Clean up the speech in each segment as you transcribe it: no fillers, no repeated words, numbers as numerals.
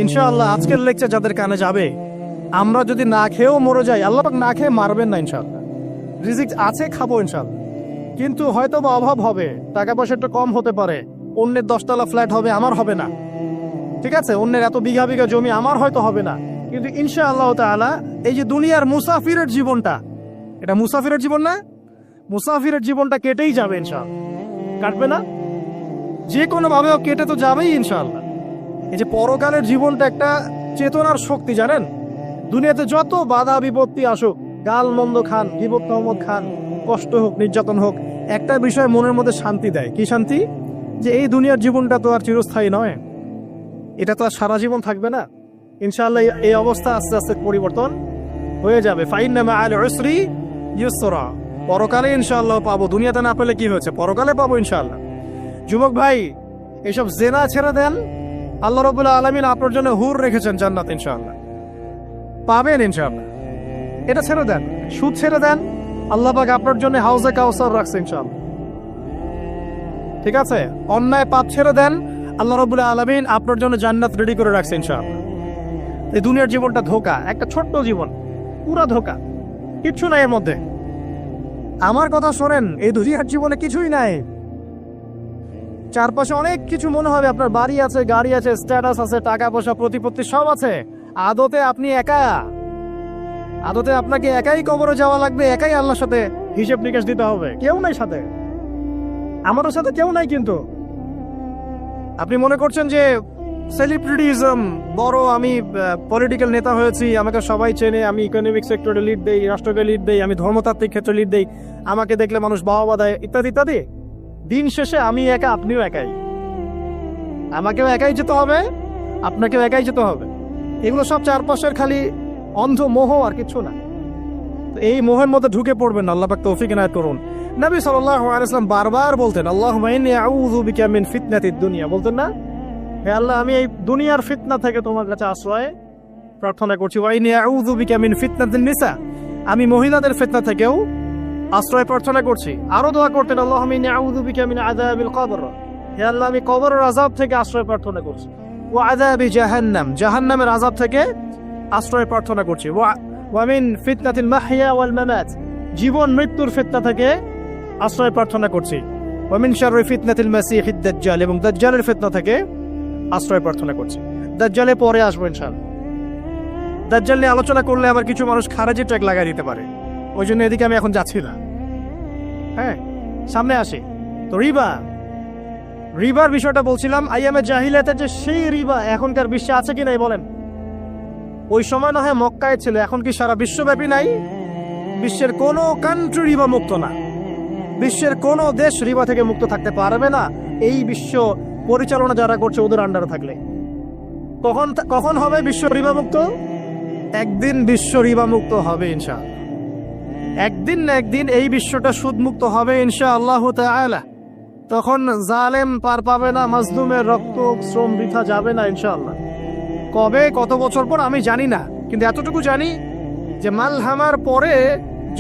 ইনশাআল্লাহ আজকের লেকচার যাদের কানে যাবে, আমরা যদি না খেয়েও মরে যাই, আল্লাহ পাক না খেয়ে মারবেন না ইনশাআল্লাহ। রিজিক আছে, খাবো ইনশাআল্লাহ। কিন্তু হয়তো বা অভাব হবে, টাকা পয়সা একটু কম হতে পারে, অন্যের 10 তলা ফ্ল্যাট হবে, আমার হবে না, ঠিক আছে, অন্যের এত বিঘা বিঘা জমি আমার হয়তো হবে না, কিন্তু ইনশাআল্লাহ তাআলা এই যে দুনিয়ার মুসাফিরের জীবনটা, এটা মুসাফিরের জীবন না, মুসাফিরের জীবনটা কেটেই যাবে ইনশাআল্লাহ। কাটবে না, যে কোনো ভাবে কেটে তো যাবেই ইনশাআল্লাহ। এই যে পরকালের জীবনটা একটা চেতনার শক্তি, জানেন, দুনিয়াতে যত বাধা বিপত্তি আসুক, গাল মন্দ খান, গীবত তহমত খান, কষ্ট হোক, নির্যাতন হোক, একটা বিষয় মনের মধ্যে শান্তি দেয়। কি শান্তি? যে এই দুনিয়ার জীবনটা তো আর চিরস্থায়ী নয়, এটা তো আর সারা জীবন থাকবে না। ইনশাআল্লাহ এই অবস্থা আস্তে আস্তে পরিবর্তন হয়ে যাবে। ফাইন্না মাআল উসরি ইউসরা, পরকালে ইনশাআল্লাহ পাবো, দুনিয়াতে না পেলে কি হয়েছে, পরকালে পাবো ইনশাআল্লাহ। যুবক ভাই, এসব জেনা ছেড়ে দেন, আল্লাহ রাব্বুল আলামিন আপনার জন্য হুর রেখেছেন জান্নাত, ইনশাআল্লাহ পাবেন ইনশাআল্লাহ। এটা ছেড়ে দেন, সুদ ছেড়ে দেন, আল্লাহ পাক আপনার জন্য হাউজে কাউসার রাখছে ইনশাআল্লাহ, ঠিক আছে। অন্যায় পাপ ছেড়ে দেন, আল্লাহ রাব্বুল আলামিন আপনার জন্য জান্নাত রেডি করে রাখছে ইনশাআল্লাহ। এই দুনিয়ার জীবনটা ধোঁকা, একটা ছোট্ট জীবন, পুরা ধোঁকা, কিচ্ছু নাই এর মধ্যে। আমার কথা শোনেন, এই দুনিয়ার জীবনে কিছুই নাই। চারপাশে অনেক কিছু মনে হবে, আপনার বাড়ি আছে, গাড়ি আছে, স্ট্যাটাস আছে, টাকা পয়সা, প্রতিপত্তি সব আছে। আদতে আপনি একা, আদতে আপনাকে একাই কবরে যাওয়া লাগবে, একাই আল্লাহর সাথে হিসেব নিকেশ দিতে হবে, কেউ নাই সাথে, আমাদের সাথে কেউ নাই। কিন্তু আপনি মনে করছেন যে সেলিব্রিটিজম বড়, আমি পলিটিক্যাল নেতা হয়েছি, আমাকে সবাই চেনে, আমি ইকোনমিক সেক্টরে লিড দেই, রাষ্ট্রকে লিড দেই, আমি ধর্মতাত্ত্বিক ক্ষেত্রে লিড দেই, আমাকে দেখলে মানুষ বাহবা দেয়, ইত্যাদি ইত্যাদি। দিন শেষে আমি একা, আপনিও একাই, আমাকেও একাই যেতে হবে, আপনাকেও একাই যেতে হবে। এগুলো সব চারপাশের খালি অন্ধ মোহ, আর কিছু না। এই মোহের মধ্যে ঢুকে পড়বেন না, আল্লাহ পাক তৌফিক ইনায়াত করুন। নবী সাল্লাল্লাহু আলাইহি ওয়াসাল্লাম বারবার বলতেন, আল্লাহুম্মা ইন্নী আউযু বিকা মিন ফিতনাতিদ দুনিয়া, বলতেন না, হে আল্লাহ, আমি এই দুনিয়ার ফিতনা থেকে তোমার কাছে আশ্রয় প্রার্থনা করছি। ওয়া ইন্নী আউযু বিকা মিন ফিতনাতিন নিসা, আমি মহিলাদের ফিতনা থেকেও আশ্রয় প্রার্থনা করছি। আরো দোয়া করতেন, আল্লাহুম্মা ইন্নী আউযু বিকা মিন আযাবিল কবর, হে আল্লাহ, আমি কবরের আযাব থেকে আশ্রয় প্রার্থনা করছি। ওয়া আযাবি জাহান্নাম, জাহান্নামের আযাব থেকে আশ্রয় প্রার্থনা করছি। ওয়া মিন ফিতনাতিল মাহইয়া ওয়াল মামাত, জীবন মৃত্যুর ফিতনা থেকে আশ্রয় প্রার্থনা করছি। ওয়া মিন শাররি ফিতনাতিল মাসীহিদ দাজ্জাল, এবং দাজ্জালের ফিতনা থেকে আশ্রয় প্রার্থনা করছি। দাজ্জালে পরে আসবো ইনশাআল্লাহ। দাজ্জাল নিয়ে আলোচনা করলে আবার কিছু মানুষ খারাজি ট্যাগ লাগাই দিতে পারে, ওই জন্য এদিকে আমি এখন যাচ্ছি না। হ্যাঁ, সামনে আসি তো। রিবার বিষয়টা বলছিলাম, আইয়ামে জাহিলিয়াতের যে সেই রিবা এখনকার বিশ্বে আছে কি নাই বলেন? ওই সময় না হয় মক্কায় ছিল, এখন কি সারা বিশ্বব্যাপী নাই? বিশ্বের কোনো কান্ট্রি রিবা মুক্ত না, বিশ্বের কোনো দেশ রিবা থেকে মুক্ত থাকতে পারবে না, এই বিশ্ব পরিচালনা যারা করছে ওদের আন্ডারে থাকলে। কখন হবে বিশ্ব রিবা মুক্ত? একদিন বিশ্ব রিবা মুক্ত হবে ইনশাআল্লাহ, একদিন না একদিন এই বিশ্বটা সুদ মুক্ত হবে ইনশাআল্লাহ তাআলা। তখন জালেম পার পাবে না, মাজলুমের রক্ত শ্রম বৃথা যাবে না ইনশাআল্লাহ। কবে, কত বছর পর আমি জানি না, কিন্তু এতটুকু জানি যে মালহামার পরে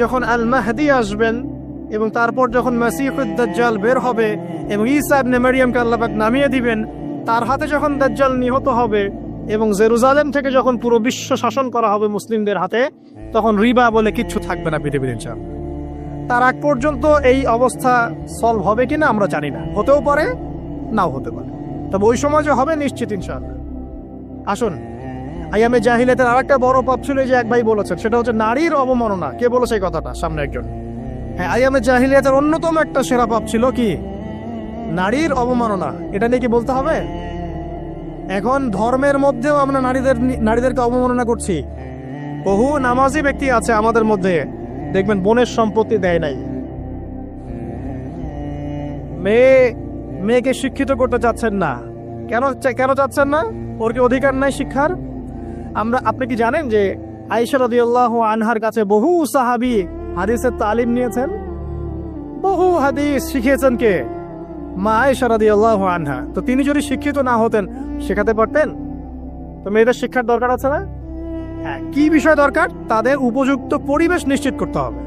যখন আল মাহদি আসবেন, এবং তারপর যখন মাসীহুদ দাজ্জাল বের হবে এবং ঈসা ইবনে মারইয়ামকে আল্লাহ পাক নামিয়ে দিবেন, তার হাতে যখন দাজ্জাল নিহত হবে এবং জেরুজালেম থেকে যখন পুরো বিশ্ব শাসন করা হবে মুসলিমদের হাতে, তখন রিবা বলে কিচ্ছু থাকবে না পৃথিবীর ইনশাআল্লাহ। তার আগ পর্যন্ত এই অবস্থা সলভ হবে কিনা আমরা জানি না, হতেও পারে, নাও হতে পারে, তবে ওই সময় যে হবে নিশ্চিত ইনশাআল্লাহ। আসুন, আইয়ামে জাহিলিয়াতের আরেকটা বড় পাপ ছিল, যে এক ভাই বলেছেন, সেটা হচ্ছে নারীর অবমাননা। কে বলেছে এই কথাটা? সামনে একজন। হ্যাঁ, আইয়ামে জাহিলিয়াতের অন্যতম একটা সেরা পাপ ছিল কি? নারীর অবমাননা। এটা নিয়ে কি বলতে হবে? এখন ধর্মের মধ্যেও আমরা নারীদেরকে অবমাননা করছি। বহু নামাজি ব্যক্তি আছে আমাদের মধ্যে, দেখবেন বোনের সম্পত্তি দেয় নাই, মেয়েকে শিক্ষিত করতে চাচ্ছেন না। কেন চাচ্ছেন না? ওর কি অধিকার নাই শিক্ষার? আপনি কি জানেন যে আয়েশা রাদিয়াল্লাহু আনহার কাছে বহু সাহাবী হাদিসের তালিম নিয়েছেন, বহু হাদিস শিখিয়েছেন কে? মা আয়েশা রাদিয়াল্লাহু আনহা। তো তিনি যদি শিক্ষিত না হতেন, শেখাতে পারতেন? তো মেয়েদের শিক্ষার দরকার আছে না? হ্যাঁ, কি বিষয় দরকার? তাদের উপযুক্ত পরিবেশ নিশ্চিত করতে হবে,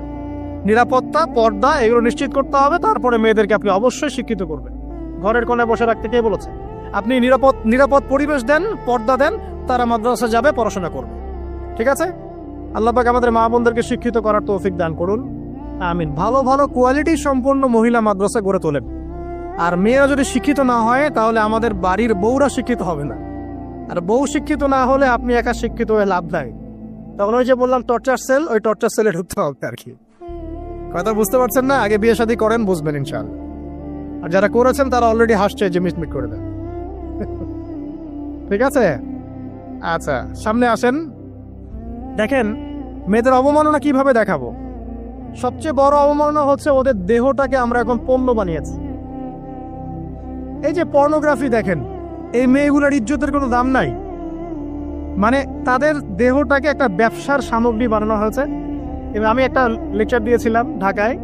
নিরাপত্তা, পর্দা, এগুলো নিশ্চিত করতে হবে। তারপরে মেয়েদেরকে আপনি অবশ্যই শিক্ষিত করবেন। ঘরের কোণে বসে রাখতে কে বলেছে? আপনি নিরাপদ পরিবেশ দেন, পর্দা দেন, তারা মাদ্রাসা যাবে, পড়াশোনা করবে। ঠিক আছে, আল্লাহ পাক আমাদের মা বোনদেরকে শিক্ষিত করার তৌফিক দান করুন, আমিন। ভালো ভালো কোয়ালিটি সম্পন্ন মহিলা মাদ্রাসা গড়ে তোলেন। আর মেয়েরা যদি শিক্ষিত না হয় তাহলে আমাদের বাড়ির বউরা শিক্ষিত হবে না, আর বউ শিক্ষিত না হলে আপনি একা শিক্ষিত হয়ে লাভ নাই। তখন ওই যে বললাম টর্চার সেল, ওই টর্চার সেলে ঢুকতে হবে আর কি। কথা বুঝতে পারছেন না? আগে বিয়ে শাদী করেন, বুঝবেন ইনশাআল্লাহ। আর যারা করেছেন তারা অলরেডি হাসছে যে মিটমিট করে দেন। ঠিক আছে, আচ্ছা সামনে আসেন। দেখেন মেয়েদের অবমাননা কিভাবে দেখাবো। সবচেয়ে বড় অবমাননা হচ্ছে ওদের দেহটাকে আমরা এখন পণ্য বানিয়েছি। এই যে পর্নোগ্রাফি দেখেন, এই মেয়েগুলোর ইজ্জতের কোনো দাম নাই। মানে তাদের দেহটাকে একটা ব্যবসার সামগ্রী বানানো হয়েছে। এবং আমি একটা লেকচার দিয়েছিলাম ঢাকায়,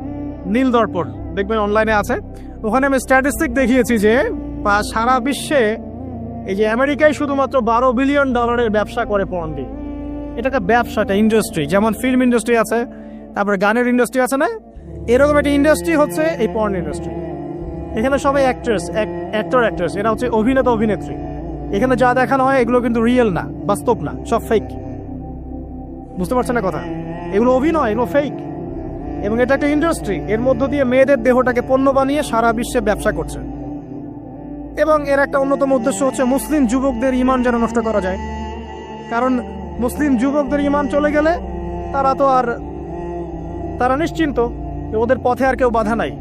নীল দর্পণ, দেখবেন অনলাইনে আছে। ওখানে আমি স্ট্যাটিস্টিক দেখিয়েছি যে সারা বিশ্বে এই যে আমেরিকায় শুধুমাত্র $12 বিলিয়ন ব্যবসা করে পর্ন দিয়ে। এটা একটা ব্যবসা, একটা ইন্ডাস্ট্রি। যেমন ফিল্ম ইন্ডাস্ট্রি আছে, তারপরে গানের ইন্ডাস্ট্রি আছে না, এরকম একটা ইন্ডাস্ট্রি হচ্ছে এই পর্ন ইন্ডাস্ট্রি। এখানে সবাই অ্যাক্ট্রেস, এরা হচ্ছে অভিনেতা অভিনেত্রী। এখানে যা দেখানো হয় এগুলো কিন্তু রিয়েল না, বাস্তব না, সব ফেক। বুঝতে পারছেন না কথা? এগুলো অভিনয়, এগুলো ফেক। এবং এটা একটা ইন্ডাস্ট্রি, এর মধ্য দিয়ে মেয়েদের দেহটাকে পণ্য বানিয়ে সারা বিশ্বে ব্যবসা করছে। এবং এর একটা অন্যতম উদ্দেশ্য হচ্ছে মুসলিম যুবকদের ঈমান যেন নষ্ট করা যায়। কারণ মুসলিম যুবকদের ঈমান চলে গেলে তারা নিশ্চিন্ত, ওদের পথে আর কেউ বাধা নাই।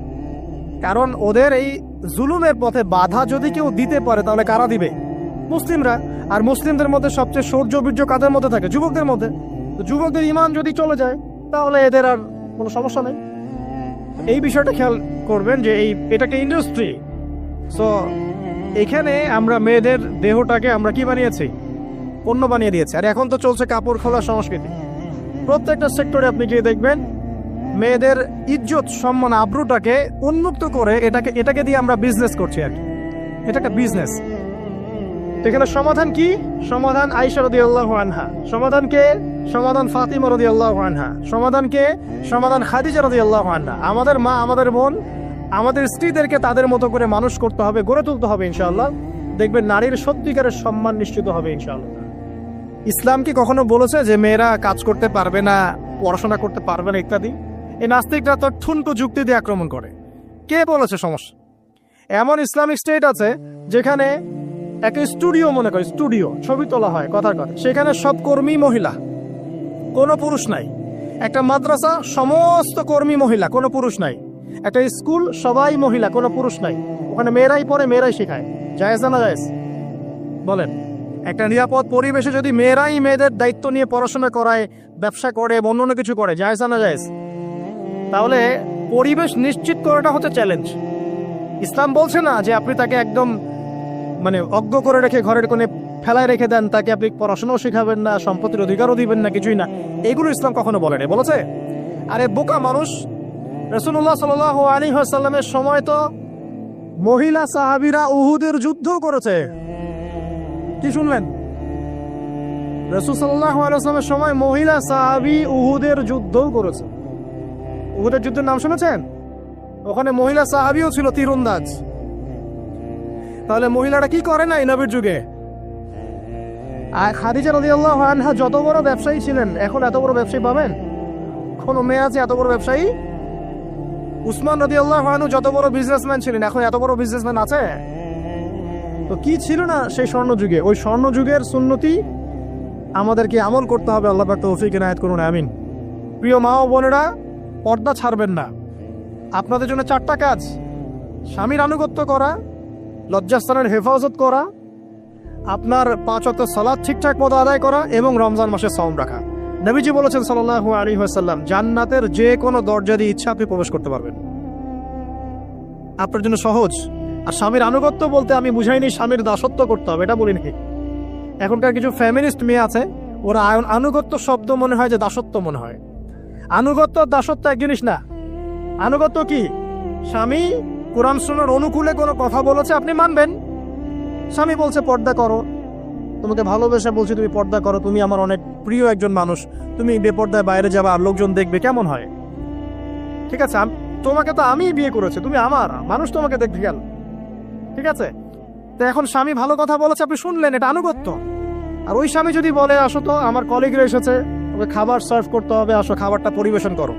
কারণ ওদের এই জুলুমের পথে বাধা যদি কেউ দিতে পারে তাহলে কারা দিবে? মুসলিমরা। আর মুসলিমদের মধ্যে সবচেয়ে শৌর্য বীর্য কাদের মধ্যে থাকে? যুবকদের মধ্যে। তো যুবকদের ঈমান যদি চলে যায় তাহলে এদের আর কোনো সমস্যা নেই। এই বিষয়টা খেয়াল করবেন যে এটাকে ইন্ডাস্ট্রি। সো এখানে আমরা মেয়েদের দেহটাকে আমরা কি বানিয়েছি? পণ্য বানিয়ে দিয়েছি। আর এখন তো চলছে কাপড় খোলা সংস্কৃতি। প্রত্যেকটা সেক্টরে আপনি গিয়ে দেখবেন মেয়েদের ইজ্জত সম্মান আব্রুটাকে উন্মুক্ত করে এটাকে দিয়ে আমরা বিজনেস করছি আর কি। এটা একটা বিজনেস। এখানে সমাধান কি? সমাধান আয়েশা রাদিয়াল্লাহু আনহা। সমাধান কে? সমাধান ফাতিমা রাদিয়াল্লাহু আনহা। সমাধান কে? সমাধান খাদিজা রাদিয়াল্লাহু আনহা। আমাদের মা, আমাদের বোন, আমাদের স্ত্রীদেরকে তাদের মতো করে মানুষ করতে হবে, গড়ে তুলতে হবে ইনশাআল্লাহ। দেখবেন নারীর সত্যিকারের সম্মান নিশ্চিত হবে ইনশাআল্লাহ। ইসলাম কি কখনো বলেছে যে মেয়েরা কাজ করতে পারবে না, পড়াশোনা করতে পারবে না ইত্যাদি? এই নাস্তিকরা তো ঠুনকো যুক্তি দিয়ে আক্রমণ করে। কে বলেছে সমস্যা? এমন ইসলামিক স্টেট আছে যেখানে একটা স্টুডিও, মনে করে স্টুডিও, ছবি তোলা হয়, কথার কথা, সেখানে সব কর্মী মহিলা, কোনো পুরুষ নাই। একটা মাদ্রাসা, সমস্ত কর্মী মহিলা, কোনো পুরুষ নাই। একটা স্কুল, সবাই মহিলা, কোনো পুরুষ নাই। ওখানে মেয়েরাই পড়ে, মেয়েরাই শেখায়। জায়েজ না জায়েজ বলেন? একটা নিরাপদ পরিবেশে যদি মেয়েরাই মেয়েদের দায়িত্ব নিয়ে পড়াশোনা করায়, ব্যবসা করে, অন্য কিছু করে, জায়েজ না জায়েজ? তাহলে পরিবেশ নিশ্চিত করাটা হচ্ছে চ্যালেঞ্জ। ইসলাম বলছে না যে আপনি তাকে একদম অজ্ঞ করে রেখে ঘরের কোণে ফেলায় রেখে দেন, তাকে আপনি পড়াশোনাও শেখাবেন না, সম্পত্তির অধিকারও দিবেন না, কিছুই না। এগুলো ইসলাম কখনো বলে না। বলেছে? আরে বোকা মানুষ! রাসূলুল্লাহ সাল্লাল্লাহু আলাইহি ওয়াসাল্লামের সময় তো মহিলা সাহাবীরা উহুদের যুদ্ধ করেছে। কি শুনলেন? রাসূল সাল্লাল্লাহু আলাইহি ওয়াসাল্লামের সময় মহিলা সাহাবী উহুদের যুদ্ধও করেছে। উহুদের যুদ্ধের নাম শুনেছেন? ওখানে মহিলা সাহাবীও ছিল, তীরন্দাজ। তাহলে মহিলারা কি করে না এই নবীর যুগে? আর খাদিজা রাদিয়াল্লাহু আনহা যত বড় ব্যবসায়ী ছিলেন, এখন এত বড় ব্যবসায়ী পাবেন? কোন মেয়ে আছে এত বড় ব্যবসায়ী? উসমান রাদিয়াল্লাহু আনহু যত বড় বিজনেসম্যান ছিলেন, এখন এত বড় বিজনেসম্যান আছে? তো কি ছিল না সেই স্বর্ণ যুগে? ওই স্বর্ণ যুগের সুন্নতি আমাদেরকে আমল করতে হবে। আল্লাহ পাক তৌফিক ইনায়াত করুন, আমিন। প্রিয় মা ও বোনেরা, পর্দা ছাড়বেন না। আপনাদের জন্য 4টা কাজ: স্বামীর আনুগত্য করা, লজ্জাস্থানের হেফাজত করা, আপনার 5 ওয়াক্ত সালাত ঠিকঠাক মতো আদায় করা এবং রমজান মাসে সাওম রাখা। নবীজি বলেছেন সাল্লাল্লাহু আলাইহি ওয়াসাল্লাম, জান্নাতের যে কোনো দরজা দিয়ে ইচ্ছা আপনি প্রবেশ করতে পারবেন। আপনার জন্য সহজ। আর স্বামীর আনুগত্য বলতে আমি বুঝাইনি স্বামীর দাসত্ব করতে হবে, এটা বলি নাকি। এখনকার কিছু ফ্যামিনিস্ট মেয়ে আছে, ওরা আনুগত্য শব্দ মনে হয় যে দাসত্ব মনে হয়। আনুগত্য দাসত্ব এক জিনিস না। আনুগত্য কি? স্বামী কোরআন সুন্নাহর অনুকূলে কোনো কথা বলেছে, আপনি মানবেন। স্বামী বলছে পর্দা করো, তোমাকে ভালোবেসে বলছি তুমি পর্দা করো, তুমি আমার অনেক প্রিয় একজন মানুষ, তুমি বেপর্দায় বাইরে যাবা আর লোকজন দেখবে, কেমন হয়? ঠিক আছে, তোমাকে তো আমি বিয়ে করেছি, তুমি আমার, মানুষ তোমাকে দেখতে গেল। ঠিক আছে, তো এখন স্বামী ভালো কথা বলেছে, আপনি শুনলেন, এটা আনুগত্য। আর ওই স্বামী যদি বলে আসো তো আমার কলিগরা এসেছে, ওকে খাবার সার্ভ করতে হবে, আসো খাবারটা পরিবেশন করো,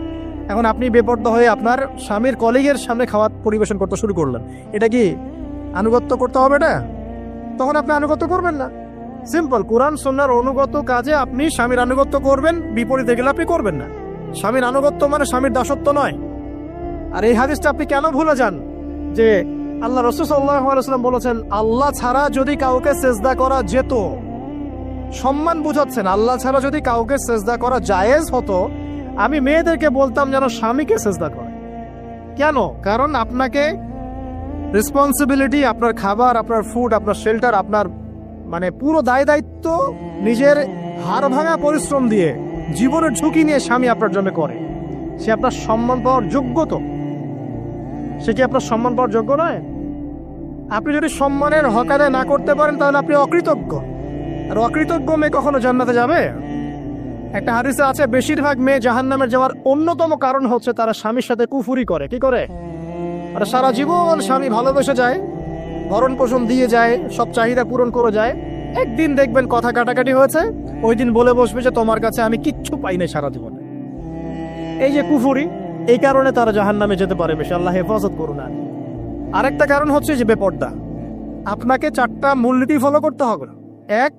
এখন আপনি বেপরোয়া হয়ে আপনার স্বামীর কলিগের সামনে খাবার পরিবেশন করতে শুরু করলেন, এটা কি আনুগত্য করতে হবে? এটা তখন আপনি আনুগত্য করবেন না। সিম্পল, কোরআন সুন্নাহর অনুগত কাজে আপনি স্বামীর আনুগত্য করবেন, বিপরীতে গেলে আপনি করবেন না। স্বামীর আনুগত্য মানে স্বামীর দাসত্ব নয়। আর এই হাদিসটা আপনি কেন ভুলে যান যে আল্লাহ রাসূল সাল্লাল্লাহু আলাইহি ওয়াসাল্লাম বলেছেন আল্লাহ ছাড়া যদি কাউকে সেজদা করা যেত, সম্মান বুঝাচ্ছেন, আল্লাহ ছাড়া যদি কাউকে সেজদা করা জায়েজ হতো, আমি মেয়েদেরকে বলতাম যেন স্বামীকে সেজদা করে। কেন? কারণ আপনাকে রেসপন্সিবিলিটি, আপনার খাবার, আপনার ফুড, আপনার শেল্টার, আপনার মানে পুরো দায় দায়িত্ব নিজের হাড় ভাঙা পরিশ্রম দিয়ে, জীবনের ঝুঁকি নিয়ে স্বামী আপনার জন্য করে। সে আপনার সম্মান পাওয়ার যোগ্য তো? সে কি আপনার সম্মান পাওয়ার যোগ্য নয়? আপনি যদি সম্মানের হক আদায় না করতে পারেন তাহলে আপনি অকৃতজ্ঞ। আর অকৃতজ্ঞ মেয়ে কখনো জান্নাতে যাবে? একটা হাদিসে আছে বেশিরভাগ মেয়ে জাহান্নামের যাওয়ার অন্যতম কারণ হচ্ছে তারা স্বামীর সাথে কুফুরি করে। কি করে? আর সারা জীবন স্বামী ভালোবেসে যায়, ভরণ পোষণ দিয়ে যায়, সব চাহিদা পূরণ করে যায়, একদিন দেখবেন কথা কাটাকাটি হয়েছে, ওই দিন বলে বসবে যে তোমার কাছে আমি কিচ্ছু পাই নাই সারা জীবনে। এই যে কুফুরি, এই কারণে তারা জাহান্নামে যেতে পারে বেশি। আল্লাহ হেফাজত করুন। আরেকটা কারণ হচ্ছে যে বেপর্দা। আপনাকে 4টা মূলনীতি ফলো করতে হবে। 1,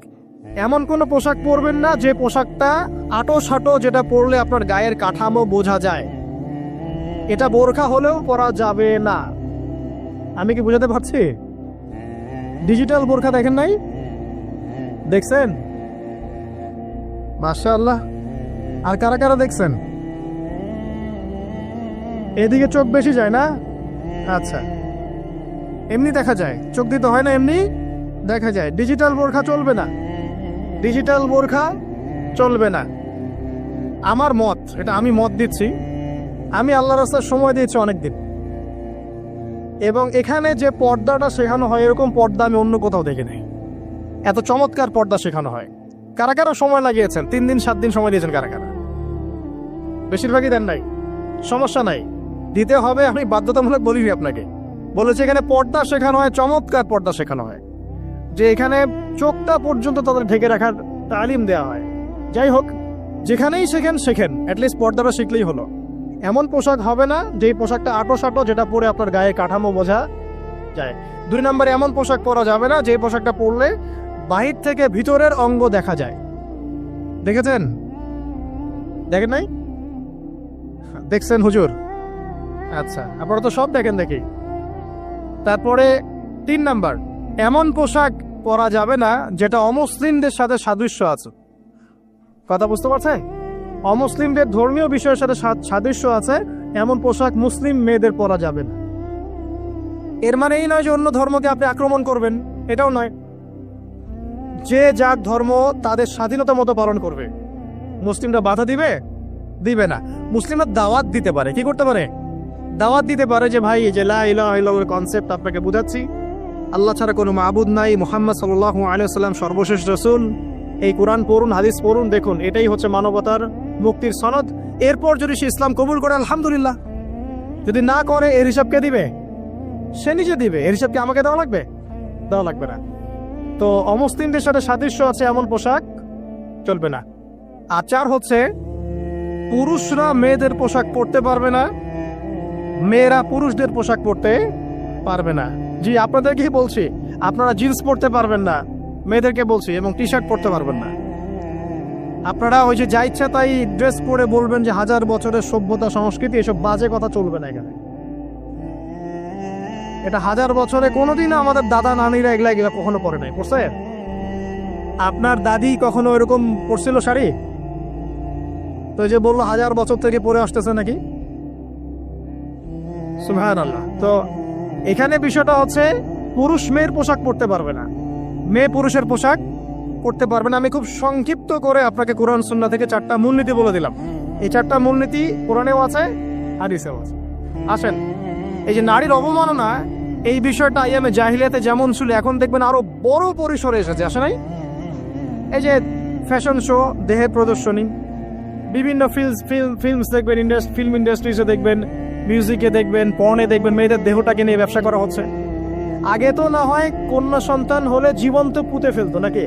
এমন কোনো পোশাক পরবেন না যে পোশাকটা আটো সাটো, যেটা পরলে আপনার গায়ের কাঠামো বোঝা যায়। এটা বোরখা হলেও পরা যাবে না। আমি কি বুঝাতে পারছি? ডিজিটাল বোরখা দেখেন নাই? দেখছেন? মাশাআল্লাহ। আর কারা কারা দেখছেন? এদিকে চোখ বেশি যায় না? আচ্ছা, এমনি দেখা যায়, চোখ দিতে হয় না, এমনি দেখা যায়। ডিজিটাল বোরখা চলবে না, ডিজিটাল বোরখা চলবে না। আমার মত, এটা আমি মত দিচ্ছি, আমি আল্লাহর রাস্তায় সময় দিয়েছি অনেকদিন, এবং এখানে যে পর্দাটা শেখানো হয় এরকম পর্দা আমি অন্য কোথাও দেখি নাই। এত চমৎকার পর্দা শেখানো হয়। কারা কারা সময় লাগিয়েছেন? 3 দিন 7 দিন সময় দিয়েছেন কারা কারা? বেশিরভাগই দেন নাই। সমস্যা নাই, দিতে হবে। আমি বাধ্যতামূলক বলিনি আপনাকে, বলেছি এখানে পর্দা শেখানো হয়, চমৎকার পর্দা শেখানো হয়, যে এখানে চোখটা পর্যন্ত তাদের ঢেকে রাখার তালিম দেওয়া হয়। যাই হোক, যেখানেই শেখেন অ্যাটলিস্ট পর্দাটা শিখলেই হলো। এমন পোশাক হবে না যেই পোশাকটা আটো সাটো, যেটা পরে আপনার গায়ে কাঠামো বোঝা যায়। 2 নম্বরে এমন পোশাক পরা যাবে না যে পোশাকটা পরলে বাহির থেকে ভিতরের অঙ্গ দেখা যায়। দেখেছেন? দেখেন নাই? দেখছেন হুজুর? আচ্ছা, আপনারা তো সব দেখেন দেখি। তারপরে 3 নাম্বার, এমন পোশাক পরা যাবে না যেটা অমুসলিমদের সাথে সাদৃশ্য আছে। কথা বুঝতে পারছেন? অমুসলিমদের ধর্মীয় বিষয়ের সাথে সাদৃশ্য আছে এমন পোশাক মুসলিম মেয়েদের পরা যাবে না। এর মানে এই নয় যে অন্য ধর্মকে আপনি আক্রমণ করবেন, এটাও নয়। যে যার ধর্ম তাদের স্বাধীনতা মতো পালন করবে। মুসলিমরা বাধা দিবে? দিবে না। মুসলিমরা দাওয়াত দিতে পারে। কি করতে পারে? দাওয়াত দিতে পারে যে ভাই, এই যে লা ইলাহা ইল্লাল্লাহর কনসেপ্ট আপনাকে বুঝাচ্ছি, আল্লাহ ছাড়া কোনো মাবুদ নাই, মুহাম্মদ সাল্লাল্লাহু আলাইহি ওয়াসাল্লাম সর্বশেষ রাসূল, এই কোরআন পড়ুন, হাদিস পড়ুন, দেখুন এটাই হচ্ছে মানবতার মুক্তির সনদ। এরপর যদি সে ইসলাম কবুল করে আলহামদুলিল্লাহ, যদি না করে এর হিসাব কে দিবে? সে নিজে দিবে। এর হিসাব কি আমাকে দেওয়া লাগবে? দেওয়া লাগবে না। তো অমুসলিমদের সাথে সাদৃশ্য আছে এমন পোশাক চলবে না। আচার হচ্ছে পুরুষরা মেয়েদের পোশাক পরতে পারবে না, মেয়েরা পুরুষদের পোশাক পরতে পারবে না। জি, আপনাদেরকেই বলছি, আপনারা জিন্স পরতে পারবেন না, মেয়েদেরকে বলছি, এবং টি শার্ট পরতে পারবেন না। আপনারা ওই যে যা ইচ্ছা তাই ড্রেস পরে বলবেন যে 1000 বছরের সভ্যতা সংস্কৃতি, এসব বাজে কথা চলবে না এখানে। এটা 1000 বছরে কোনোদিন আমাদের দাদা নানিরা এগুলা কখনো পরে নাই। পড়ছে? আপনার দাদি কখনো এরকম পরছিল শাড়ি? তো যে বললো 1000 বছর থেকে পরে আসতেছে নাকি? সুবহানাল্লাহ। তো এখানে বিষয়টা হচ্ছে পুরুষ মেয়ের পোশাক পরতে পারবে না, মেয়ে পুরুষের পোশাক পরতে পারবে না। আমি খুব সংক্ষিপ্ত করে আপনাকে কোরআন সুন্নাহ থেকে 4টা মূলনীতি বলে দিলাম। এই 4টা মূলনীতি কোরআনেও আছে, হাদিসেও আছে। আসেন, এই যে নারীর অবমাননা, এই বিষয়টা আইয়ামে জাহিলিয়াতে যেমন ছিল, এখন দেখবেন আরো বড় পরিসরে এসেছে। আসে নাই? এই যে ফ্যাশন শো, দেহের প্রদর্শনী, বিভিন্ন ফিল্মস দেখবেন, ফিল্ম ইন্ডাস্ট্রিজে দেখবেন, মিউজিকে দেখবেন, পর্নে দেখবেন, মেয়েদের দেহটাকে নিয়ে ব্যবসা করা হচ্ছে। আগে তো না হয় কন্যা সন্তান হলে জীবন্ত পুঁতে ফেলতো নাকি?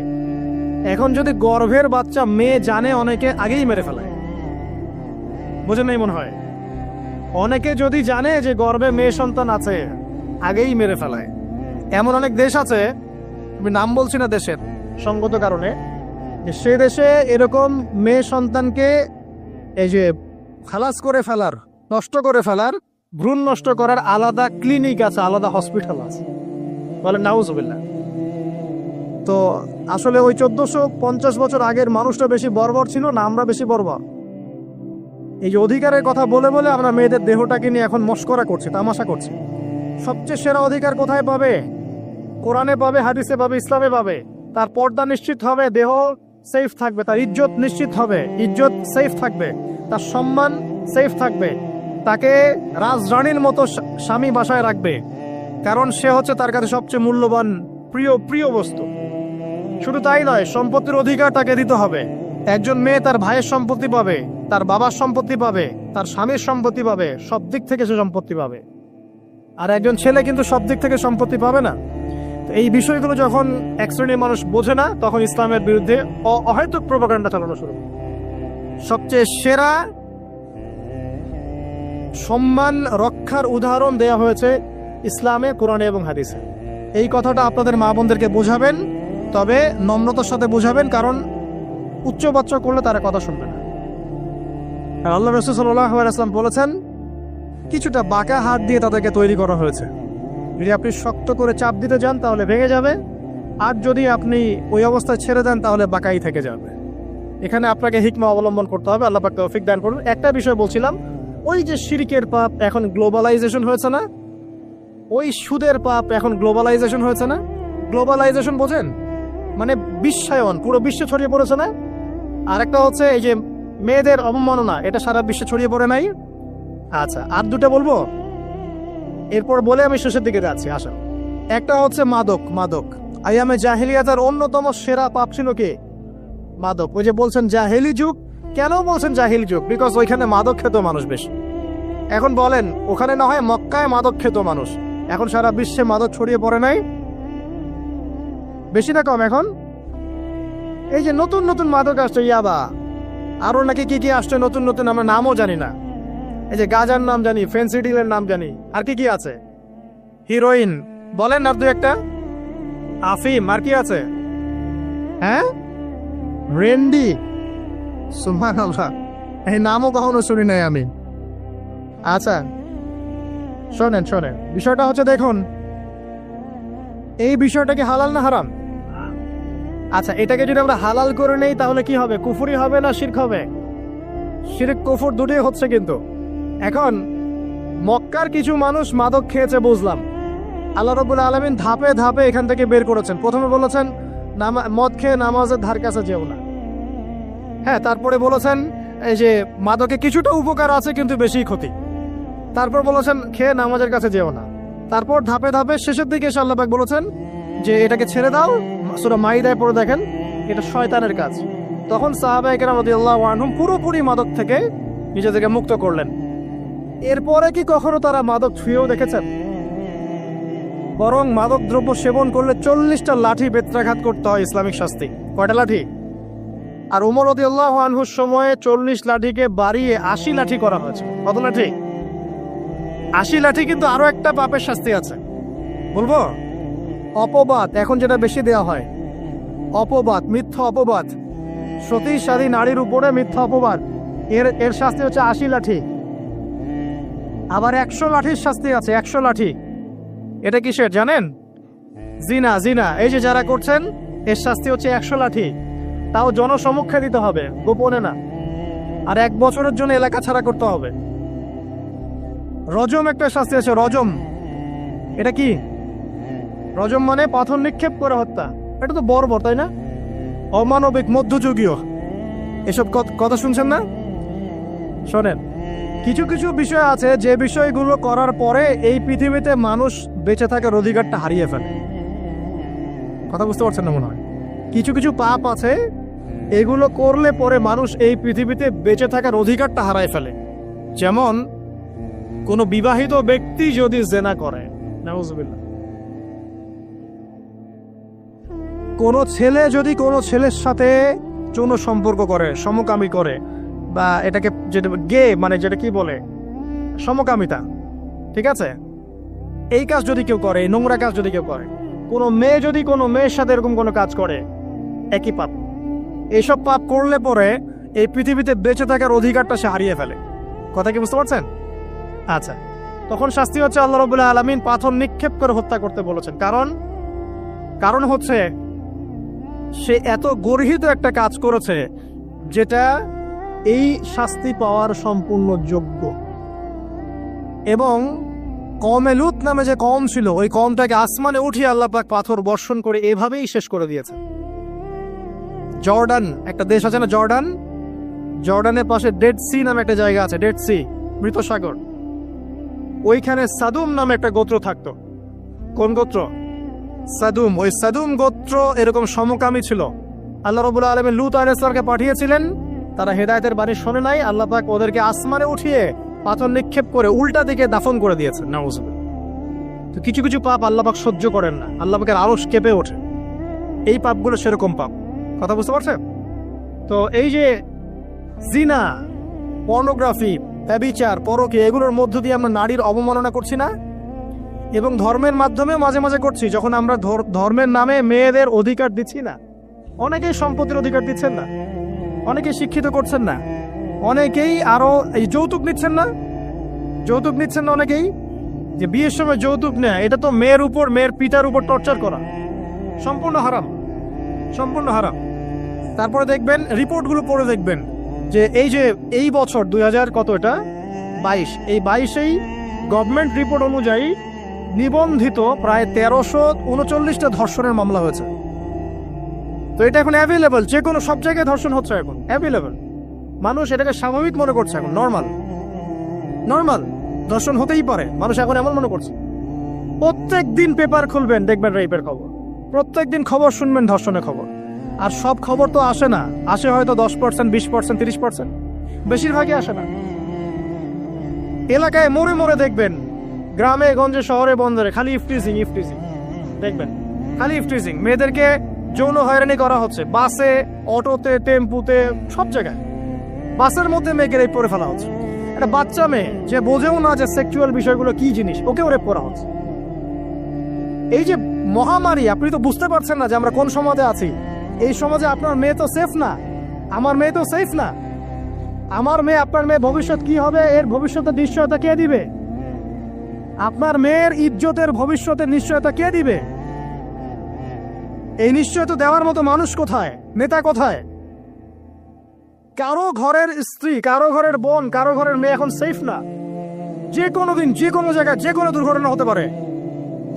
এখন যদি গর্ভের বাচ্চা মেয়ে জানে, অনেকে আগেই মেরে ফেলায়। বুঝেন নাই মনে হয়? অনেকে যদি জানে যে গর্ভে মেয়ে সন্তান আছে, আগেই মেরে ফেলায়। এমন অনেক দেশ আছে, আমি নাম বলছি না দেশের সঙ্গত কারণে, যে সে দেশে এরকম মেয়ে সন্তানকে এই যে খালাস করে ফেলার, নষ্ট করে ফেলার, ভ্রূণ নষ্ট করার আলাদা ক্লিনিক আছে, আলাদা হসপিটাল আছে। বলে নাউজুবিল্লাহ। তো আসলে ওই 1450 বছর আগের মানুষটা বেশি বর্বর ছিল না আমরা বেশি বর্বর? এই যে অধিকারের কথা বলে বলে আমরা মেয়েদের দেহটাকে নিয়ে এখন মস্করা করছি, তামাশা করছি। সবচেয়ে সেরা অধিকার কোথায় পাবে? কোরআনে পাবে, হাদিসে পাবে, ইসলামে পাবে। তার পর্দা নিশ্চিত হবে, দেহ সেফ থাকবে, তার ইজ্জত নিশ্চিত হবে, ইজ্জত সেফ থাকবে, তার সম্মান সেফ থাকবে, তাকে রাজরানীর মতো স্বামী বাসায় রাখবে, কারণ সে হচ্ছে তার কাছে সবচেয়ে মূল্যবান প্রিয় বস্তু। শুধু তাই নয়, সম্পত্তির অধিকার তাকে দিতে হবে। একজন মেয়ে তার ভাইয়ের সম্পত্তি পাবে, তার বাবার সম্পত্তি পাবে, তার স্বামীর সম্পত্তি পাবে, সব দিক থেকে সে সম্পত্তি পাবে। আর একজন ছেলে কিন্তু সব দিক থেকে সম্পত্তি পাবে না। তো এই বিষয়গুলো যখন এক শ্রেণীর মানুষ বোঝে না, তখন ইসলামের বিরুদ্ধে অহেতুক প্রোপাগান্ডা চালানো শুরু। সবচেয়ে সেরা সম্মান রক্ষার উদাহরণ দেয়া হয়েছে ইসলামে, কোরআনে এবং হাদিসে। এই কথাটা আপনাদের মা বোনদেরকে বোঝাবেন, তবে নম্রতার সাথে বোঝাবেন, কারণ উচ্চবাচ্য করলে তারা কথা শুনবে না। আর আল্লাহ রাসূল সাল্লাল্লাহু আলাইহি ওয়াসাল্লাম বলেছেন, কিছুটা বাঁকা হাত দিয়ে তাদেরকে তৈরি করা হয়েছে। যদি আপনি শক্ত করে চাপ দিতে যান তাহলে ভেঙে যাবে, আর যদি আপনি ওই অবস্থায় ছেড়ে দেন তাহলে বাঁকাই থেকে যাবে। এখানে আপনাকে হিকমা অবলম্বন করতে হবে। আল্লাহ পাক তৌফিক দান করুন। একটা বিষয় বলছিলাম, ওই যে শিরকের পাপ এখন গ্লোবালাইজেশন হয়েছে না, ওই সুদের পাপ এখন গ্লোবালাইজেশন হয়েছে না। গ্লোবালাইজেশন বোঝেন? মানে বিশ্বায়ন, পুরো বিশ্বে ছড়িয়ে পড়েছে না। আর একটা হচ্ছে এই যে মেয়েদের অবমাননা, এটা সারা বিশ্বে ছড়িয়ে পড়ে নাই। আচ্ছা, আর দুটো বলবো, এরপর বলে আমি শেষের দিকে যাচ্ছি। আসা, একটা হচ্ছে মাদক। আইয়ামে জাহিলিয়াতের অন্যতম সেরা পাপ ছিল কি? মাদক। ওই যে বলছেন জাহিলি যুগ, কেন বলছেন জাহিলি যুগ? বিকজ ওইখানে মাদক খেত মানুষ বেশি। এখন বলেন, ওখানে না হয় মক্কায় মাদক খেত মানুষ, এখন সারা বিশ্বে মাদক ছড়িয়ে পড়ে নাই? বেশি না কম? এখন এই যে নতুন নতুন মাদক আসছে, ইয়াবা, আরো নাকি কি কি আসছে নতুন নতুন, আমরা নামও জানি না। এই যে গাজার নাম জানি, ফেন্সিডিলের নাম জানি, আর কি কি আছে, হিরোইন বলেন আর দু একটা, আফিম, আর কি আছে? হ্যাঁ, রেন্ডি, সুবহানাল্লাহ, এই নামও কখনো শুনি নাই আমি। আচ্ছা শোনেন, বিষয়টা হচ্ছে, দেখুন এই বিষয়টা কি হালাল না হারাম? আচ্ছা, এটাকে যদি আমরা হালাল করে নেই তাহলে কি হবে? কুফরি হবে না শিরক হবে? শিরক কুফর দুটোই হচ্ছে। কিন্তু এখন মক্কার কিছু মানুষ মাদক খেয়েছে বুঝলাম, আল্লাহ রাব্বুল আলামিন ধাপে ধাপে এখান থেকে বের করেছেন। প্রথমে বলেছেন মদ খেয়ে নামাজের ধার কাছে যেও না। হ্যাঁ, তারপরে বলেছেন এই যে মাদকে কিছুটা উপকার আছে কিন্তু বেশি ক্ষতি। তারপর বলেছেন খেয়ে নামাজের কাছে যেও না। তারপর ধাপে ধাপে শেষের দিকে এসে আল্লাহ পাক বলেছেন যে এটাকে ছেড়ে দাও। সূরা মাইদায় পড়ে দেখেন, এটা শয়তানের কাজ। তখন সাহাবায়ে কেরাম রাদিয়াল্লাহু আনহুম পুরোপুরি মাদক থেকে নিজেদেরকে মুক্ত করলেন। এরপরে কি কখনো তারা মাদক ছুঁয়েও দেখেছেন? বরং মাদক দ্রব্য সেবন করলে 40টা লাঠি বেত্রাঘাত করতে হয়, ইসলামিক শাস্তি। কয়টা লাঠি? আর ওমর রাদিয়াল্লাহু আনহুর সময়ে 40 লাঠিকে বাড়িয়ে 80 লাঠি করা হয়েছে। কত লাঠি? 80 লাঠি। কিন্তু আরো একটা পাপের শাস্তি আছে, বলবো? অপবাদ। এখন যেটা বেশি দেওয়া হয়, অপবাদ, মিথ্যা অপবাদ, সতীসাধী নারীর উপরে মিথ্যা অপবাদ, এর শাস্তি হচ্ছে 80 লাঠি। আবার 100 লাঠির শাস্তি আছে, 100 লাঠি। এটা কিসের জানেন? জিনা। এই যে যারা করছেন, এর শাস্তি হচ্ছে 100 লাঠি। তাও জনসমক্ষে দিতে হবে, গোপনে না। আর 1 বছরের জন্য এলাকা ছাড়া করতে হবে। রজম একটা শাস্তি আছে, রজম। এটা কি? রজম মানে পাথর নিক্ষেপ করে হত্যা। এটা তো বর্বর, তাই না? অমানবিক, মধ্যযুগীয়। এসব কথা শুনছেন না? শোনেন, কিছু কিছু বিষয় আছে যে বিষয়গুলো করার পরে এই পৃথিবীতে মানুষ বেঁচে থাকার অধিকারটা হারিয়ে ফেলে। কথা বুঝতে পারছেন না মনে হয়? কিছু কিছু পাপ আছে, এগুলো করলে পরে মানুষ এই পৃথিবীতে বেঁচে থাকার অধিকারটা হারায় ফেলে। যেমন কোনো বিবাহিত ব্যক্তি যদি জেনা করে, নাউজুবিল্লাহ, কোনো ছেলে যদি কোনো ছেলের সাথে যৌন সম্পর্ক করে, সমকামী করে, বা এটাকে যেটা গে মানে যেটা কি বলে সমকামিতা, ঠিক আছে, এই কাজ যদি কেউ করে, এই নোংরা কাজ যদি কেউ করে, কোনো মেয়ে যদি কোনো মেয়ের সাথে এরকম কোনো কাজ করে, একই পাপ। এইসব পাপ করলে পরে এই পৃথিবীতে বেঁচে থাকার অধিকারটা সে হারিয়ে ফেলে। কথা কি বুঝতে পারছেন? আচ্ছা, তখন শাস্তি হচ্ছে আল্লাহ রাব্বুল আলামিন পাথর নিক্ষেপ করে হত্যা করতে বলেছেন। কারণ হচ্ছে সে এত গর্হিত একটা কাজ করেছে যেটা এই শাস্তি পাওয়ার সম্পূর্ণ যোগ্য। এবং কওমে লূত নামে যে কওম ছিল, ওই কওমটাকে আসমানে উঠিয়ে আল্লাহ পাক পাথর বর্ষণ করে এভাবেই শেষ করে দিয়েছে। জর্ডান একটা দেশ আছে না, জর্ডানের পাশে ডেড সি নামে একটা জায়গা আছে, ডেড সি, মৃত সাগর। ওইখানে সাদুম নামে একটা গোত্র থাকতো। কোন গোত্র? সাদুম। ওই সাদুম গোত্র এরকম সমকামী ছিল। আল্লাহ রাব্বুল আলামিন লূত আলাইহিস সালামকে পাঠিয়েছিলেন, তারা হেদায়েতের বাণী শোনে নাই। আল্লাহ পাক ওদেরকে আসমানে উঠিয়ে পাথর নিক্ষেপ করে উল্টা দিকে দাফন করে দিয়েছেন। নাউজুবিল্লাহ। তো কিছু কিছু পাপ আল্লাহ পাক সহ্য করেন না, আল্লাহ পাকের আরশ কেঁপে ওঠে। এই পাপগুলো সেরকম পাপ। কথা বুঝতে পারছেন? তো এই যে জিনা, পর্নোগ্রাফি, ব্যভিচার, পরকীয়া, এগুলোর মধ্য দিয়ে আমরা নারীর অবমাননা করছি না? এবং ধর্মের মাধ্যমে মাঝে মাঝে করছি, যখন আমরা ধর্মের নামে মেয়েদের অধিকার দিচ্ছি না। অনেকেই সম্পত্তির অধিকার দিচ্ছেন না, অনেকেই শিক্ষিত করছেন না, অনেকেই আরো এই যৌতুক নিচ্ছেন না, অনেকেই যে বিয়ের সময় যৌতুক নেয়, এটা তো মেয়ের উপর, মেয়ের পিতার উপর টর্চার করা, সম্পূর্ণ হারাম। তারপরে দেখবেন, রিপোর্টগুলো পড়ে দেখবেন যে এই বছর 2022, এই 22-এই গভর্নমেন্ট রিপোর্ট অনুযায়ী নিবন্ধিত প্রায় 1339টা ধর্ষণের মামলা হয়েছে। তো এটা এখন অ্যাভেলেবল, যে কোনো সব জায়গায় ধর্ষণ হচ্ছে, এখন অ্যাভেলেবল। মানুষ এটাকে স্বাভাবিক মনে করছে, এখন নর্মাল ধর্ষণ হতেই পারে, মানুষ এখন এমন মনে করছে। প্রত্যেক দিন পেপার খুলবেন, দেখবেন রেপের খবর, প্রত্যেক দিন খবর শুনবেন ধর্ষণের খবর। আর সব খবর তো আসে না, আসে হয়তো 10%, 20%, 30%, বেশিরভাগই আসে না। এলাকায় মোড়ে মোড়ে দেখবেন, গ্রামে গঞ্জে শহরে বন্দরে খালি ইফটিজিং দেখবেন, খালি ইফটিজিং। মেয়েদেরকে যৌন হয়রানি করা হচ্ছে, বাসে, অটোতে, টেম্পুতে, সব জায়গায়। বাসের মধ্যে মেয়েকে রেপ করে ফেলা হচ্ছে। একটা বাচ্চা মেয়ে যে বোঝেও না যে সেক্সুয়াল বিষয়গুলো কি জিনিস, ওকেও রেপ করা হচ্ছে। এই যে মহামারী, আপনি তো বুঝতে পারছেন না যে আমরা কোন সমাজে আছি। এই সমাজে আপনার মেয়ে তো সেফ না, আমার মেয়ে তো সেফ না। আমার মেয়ে, আপনার মেয়ে ভবিষ্যৎ কি হবে, এর ভবিষ্যতের নিশ্চয়তা কে দিবে? আপনার মেয়ের ইজ্জতের ভবিষ্যতের নিশ্চয়তা কে দিবে? এই নিশ্চয়তা দেওয়ার মতো মানুষ কোথায়, নেতা কোথায়? কারো ঘরের স্ত্রী, কারো ঘরের বোন, কারো ঘরের মেয়ে এখন সেফ না। যে কোনো দিন, যে কোনো জায়গায়, যে কোনো দুর্ঘটনা হতে পারে।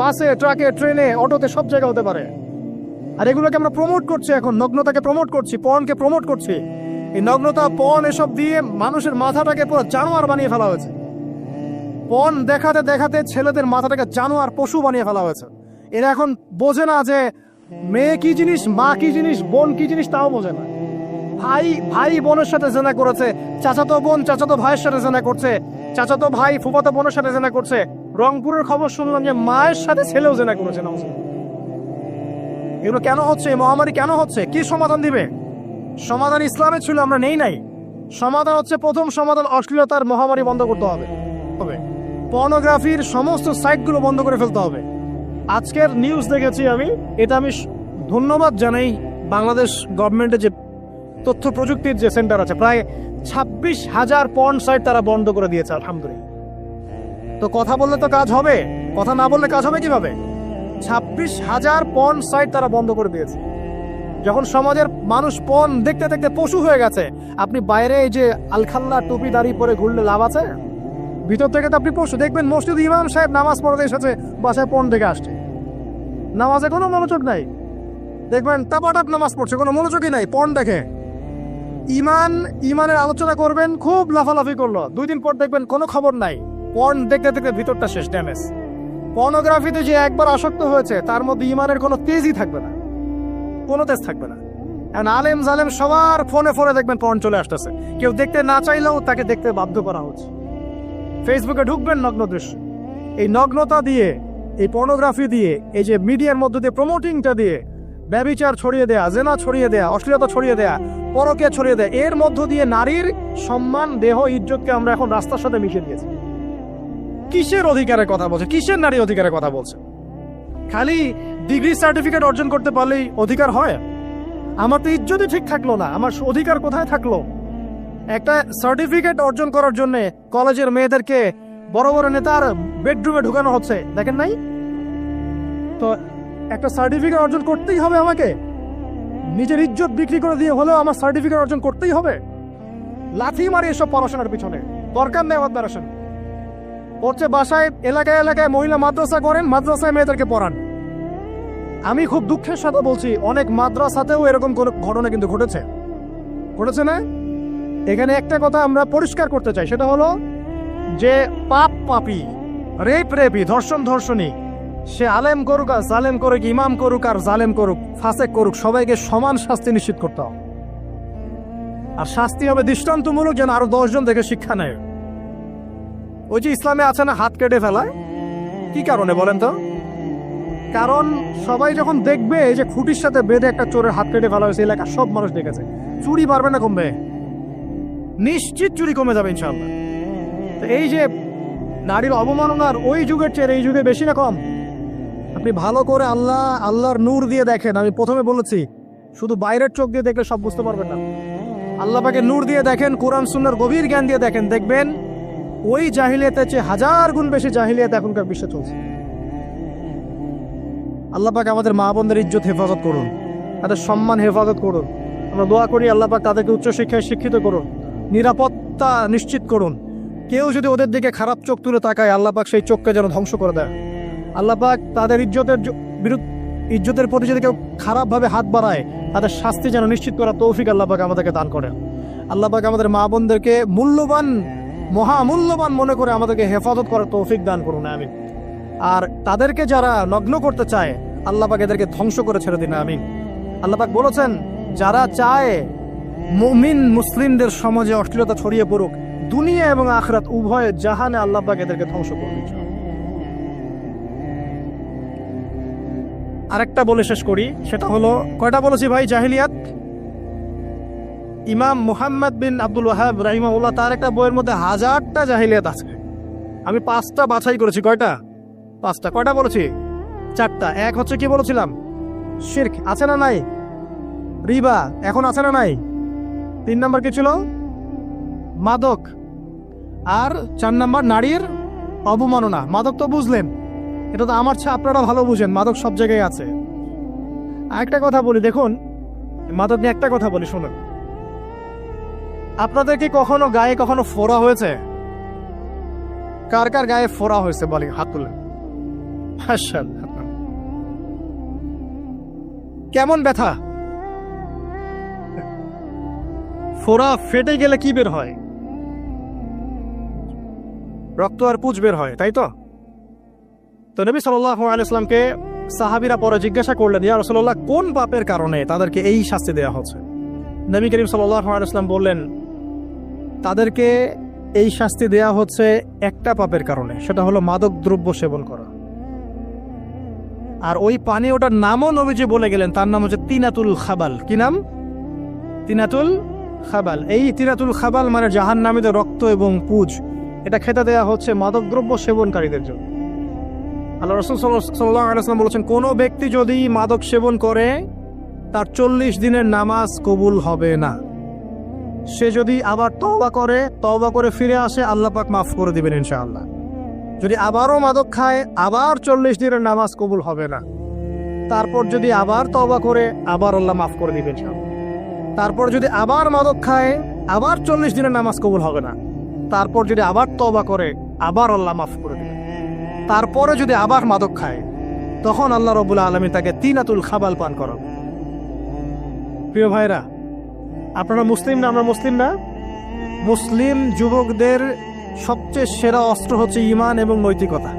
বাসে, ট্রাকে, ট্রেনে, অটোতে, সব জায়গায় হতে পারে। আর এগুলোকে আমরা প্রমোট করছি, এখন নগ্নতাকে প্রমোট করছি, পর্নকে প্রমোট করছি। এই নগ্নতা, পর্ন, এসব দিয়ে মানুষের মাথাটাকে পুরো জানোয়ার বানিয়ে ফেলা হয়েছে। পর্ন দেখাতে দেখাতে ছেলেদের মাথাটাকে জানোয়ার, পশু বানিয়ে ফেলা হয়েছে। এরা এখন বোঝে না যে মেয়ে কি জিনিস, মা কি জিনিস, বোন কি জিনিস, তাও বোঝে না। ভাই বোনের সাথে জেনা করেছে, চাচাতো বোন চাচাতো ভাইয়ের সাথে জেনা করছে, চাচাতো ভাই ফুফাতো বোনের সাথে জেনা করছে। রংপুরের খবর শুনলাম যে মায়ের সাথে ছেলেও জেনা করেছে। এগুলো কেন হচ্ছে? এই মহামারী কেন হচ্ছে? কি সমাধান দিবে? সমাধান ইসলামে ছিল, আমরা নেই নাই। সমাধান হচ্ছে, প্রথম সমাধান অশ্লীলতার মহামারী বন্ধ করতে হবে। পর্নোগ্রাফির সমস্ত সাইটগুলো বন্ধ করে ফেলতে হবে। আজকের নিউজ দেখেছি আমি, এটা আমি ধন্যবাদ জানাই বাংলাদেশ গভর্নমেন্টের যে তথ্য প্রযুক্তির যে সেন্টার আছে, প্রায় 26,000 পর্ন সাইট তারা বন্ধ করে দিয়েছে, আলহামদুলিল্লাহ। তো কথা বললে তো কাজ হবে, কথা না বললে কাজ হবে কিভাবে? 26,000 পর্ন সাইট তারা বন্ধ করে দিয়েছে। যখন সমাজের মানুষ পর্ন দেখতে দেখতে পশু হয়ে গেছে, আপনি বাইরে এই যে আলখাল্লা টুপি দাড়ি পরে ঘুরলে লাভ আছে? ভিতর থেকে তো আপনি পশু। দেখবেন মসজিদ ইমাম সাহেব নামাজ পড়তে এসেছে, বাসায় পর্ন দেখে আসছে, নামাজে কোনো মনোযোগ নাই। দেখবেন টাপাটাপ নামাজ পড়ছে, কোনো মনোযোগই নাই, পর্ন দেখে। ইমানের আলোচনা করবেন, খুব লাফালাফি করলো, 2 দিন পর দেখবেন কোনো খবর নাই, পর্ন দেখতে দেখতে ভিতরটা শেষ, ড্যামেজ। পর্নোগ্রাফিতে যে একবার আসক্ত হয়েছে, তার মধ্যে ইমানের কোনো তেজই থাকবে না, কোনো তেজ থাকবে না। এখন আলেম জালেম সবার ফোনে ফোনে দেখবেন পর্ন চলে আসতেছে, কেউ দেখতে না চাইলেও তাকে দেখতে বাধ্য করা হচ্ছে। ফেসবুকে ঢুকবেন, নগ্ন দৃশ্য। এই নগ্নতা দিয়ে, এই পর্নোগ্রাফি দিয়ে, এই যে মিডিয়ার মধ্য দিয়ে প্রমোটিংটা দিয়ে ব্যভিচার ছড়িয়ে দেয়া, জেনা ছড়িয়ে দেয়া, অশ্লীলতা ছড়িয়ে দেয়া, পরকীয়া ছড়িয়ে দেয়া, এর মধ্য দিয়ে নারীর সম্মান, দেহ, ইজ্জতকে আমরা এখন রাস্তার সাথে মিশিয়ে দিয়েছি। কিসের অধিকারের কথা বলছে? কিসের নারী অধিকারের কথা বলছে? খালি ডিগ্রি সার্টিফিকেট অর্জন করতে পারলেই অধিকার হয়? আমার তো ইজ্জতই ঠিক থাকলো না, আমার অধিকার কোথায় থাকলো? একটা সার্টিফিকেট অর্জন করার জন্য কলেজের মেয়েদেরকে বড় বড় নেতার বেডরুমে ঢুকানো হচ্ছে, দেখেন নাই? তো একটা সার্টিফিকেট অর্জন করতেই হবে আমাকে, নিজের ইজ্জত বিক্রি করে দিয়ে হলেও আমার সার্টিফিকেট অর্জন করতেই হবে। লাথি মারি এসব পড়াশোনার পিছনে, দরকার নেই পড়াশোনা। হচ্ছে বাসায় এলাকায় এলাকায় মহিলা মাদ্রাসা করেন, মাদ্রাসায় মেয়েদেরকে পড়ান। আমি খুব দুঃখের সাথে বলছি, অনেক মাদ্রাসাতেও এরকম কোন ঘটনা কিন্তু ঘটেছে না? এখানে একটা কথা আমরা পরিষ্কার করতে চাই, সেটা হলো যে পাপী, রেপি, ধর্ষণী, সে আলেম করুক আর জালেম করুক, ইমাম করুক আর জালেম করুক, ফাসেক করুক, সবাইকে সমান শাস্তি নিশ্চিত করতে হবে। আর শাস্তি হবে দৃষ্টান্তমূলক, যেন আরো 10 জন থেকে শিক্ষা নেয়। ওই যে ইসলামে আছে না হাত কেটে ফেলা, কি কারণে বলেন তো? কারণ সবাই যখন দেখবে যে খুঁটির সাথে বেঁধে একটা চোরের হাত কেটে ফেলা হয়েছে, এলাকার সব মানুষ দেখেছে, চুরি বাড়বে না কমবে? নিশ্চিত চুরি কমে যাবে ইনশাআল্লাহ। তো এই যে নারীর অবমাননার ওই যুগের চেয়ে এই যুগে বেশি না কম? আপনি ভালো করে আল্লাহর নূর দিয়ে দেখেন। আমি প্রথমে বলেছি, শুধু বাইরের চোখ দিয়ে দেখলে সব বুঝতে পারবেন না। আল্লাহ পাকে নূর দিয়ে দেখেন, কোরআন সুন্নাহর গভীর জ্ঞান দিয়ে দেখেন, দেখবেন ওই জাহিলিয়াতের চেয়ে 1000 গুণ বেশি জাহিলিয়াত এখনকার বিশ্বে চলছে। আল্লাহ পাক আমাদের মা বোনদের ইজ্জত হেফাজত করুন, তাদের সম্মান হেফাজত করুন। আমরা দোয়া করি আল্লাহ পাক তাদেরকে উচ্চশিক্ষায় শিক্ষিত করুন, নিরাপত্তা নিশ্চিত করুন। কেউ যদি ওদের দিকে খারাপ চোখ তুলে তাকায়, আল্লাহ পাক সেই চোখকে যেন ধ্বংস করে দেয়। আল্লাহ পাক তাদের ইজ্জতের প্রতি যদি কেউ খারাপভাবে হাত বাড়ায়, তাদের শাস্তি যেন নিশ্চিত করার তৌফিক আল্লাহ পাক আমাদেরকে দান করেন। আল্লাহ পাক আমাদের মা বোনদেরকে মহামূল্যবান মনে করে আমাদেরকে হেফাজত করার তৌফিক দান করুন, আমিন। আর তাদেরকে যারা নগ্ন করতে চায়, আল্লাহ পাক এদেরকে ধ্বংস করে ছেড়ে দিন, আমিন। আল্লাহ পাক বলেছেন, যারা চায় মুমিন মুসলিমদের সমাজে অশ্লীলতা ছড়িয়ে পড়ুক, দুনিয়া এবং আখিরাত উভয় জাহানে আল্লাহ পাক এদেরকে ধ্বংস করবেন। আরেকটা বলে শেষ করি, সেটা হলো, কয়টা বলেছি ভাই? জাহিলিয়াত। ইমাম মুহাম্মদ বিন আব্দুল ওয়াহাব রাহিমাহুল্লাহ তার একটা বইয়ের মধ্যে 1000টা জাহিলিয়াত আছে। আমি 5টা বাছাই করেছি। কয়টা? 5টা। কয়টা বলেছি? 4টা। এক হচ্ছে কি বলেছিলাম? শিরক। আছে না নাই? রিবা এখন আছে না নাই? 3 নাম্বার কি ছিল? মাদক। আর 4 নাম্বার নারীর অবমাননা। মাদক তো বুঝলেন, এটা তো আমার চেয়ে আপনারা ভালো বুঝেন, মাদক সব জায়গায় আছে। আরেকটা কথা বলি, দেখুন মাদক নিয়ে একটা কথা বলি, শুনুন। আপনাদের কি কখনো গায়ে কখনো ফোড়া হয়েছে? কার কার গায়ে ফোড়া হয়েছে বলি, হাত তুলেন। কেমন ব্যথা? ফোড়া ফেটে গেলে কি বের হয়? রক্ত আর পুঁজ বের হয়, তাই তো? তো নবী সাল্লাল্লাহু আলাইহি ওয়াসাল্লামকে সাহাবীরা পরে জিজ্ঞাসা করলেন, ইয়া রাসূলুল্লাহ, কোন পাপের কারণে তাদেরকে এই শাস্তি দেওয়া হচ্ছে? নবী করিম সাল্লাল্লাহু আলাইহি ওয়াসাল্লাম বললেন, তাদেরকে এই শাস্তি দেয়া হচ্ছে একটা পাপের কারণে, সেটা হলো মাদক দ্রব্য সেবন করা। আর ওই পানি, ওটার নামও নবীজি বলে গেলেন, তার নাম হচ্ছে তিনাতুল খাবাল। কি নাম? তিনাতুল খাবাল। এই তিনাতুল খাবাল মানে জাহান্নামীদের রক্ত এবং পুঁজ, এটা খেতে দেয়া হচ্ছে মাদক দ্রব্য সেবনকারীদের জন্য। আল্লাহ রাসূল সাল্লাল্লাহু আলাইহি ওয়াসাল্লাম বলেছেন, কোনো ব্যক্তি যদি মাদক সেবন করে, তার 40 দিনের নামাজ কবুল হবে না। সে যদি আবার তওবা করে ফিরে আসে, আল্লাহ পাক মাফ করে দিবেন ইনশাআল্লাহ। যদি আবারও মাদক খায়, আবার 40 দিনের নামাজ কবুল হবে না। তারপর যদি আবার তওবা করে, আবার আল্লাহ মাফ করে দিবেন ইনশাআল্লাহ। তারপর যদি আবার মাদক খায়, আবার 40 দিনের নামাজ কবুল হবে না। তারপর যদি আবার তওবা করে, আবার আল্লাহ মাফ করে দিবেন। তারপরে যদি আবার মাদক খায়, তখন আল্লাহ রাব্বুল আলামিন তাকে তিনাতুল খাবাল পান করাবে। প্রিয় ভাইরা, আপনারা মুসলিম না? আমরা মুসলিম না? মুসলিম যুবকদের সবচেয়ে সেরা অস্ত্র হচ্ছে ঈমান এবং নৈতিকতা।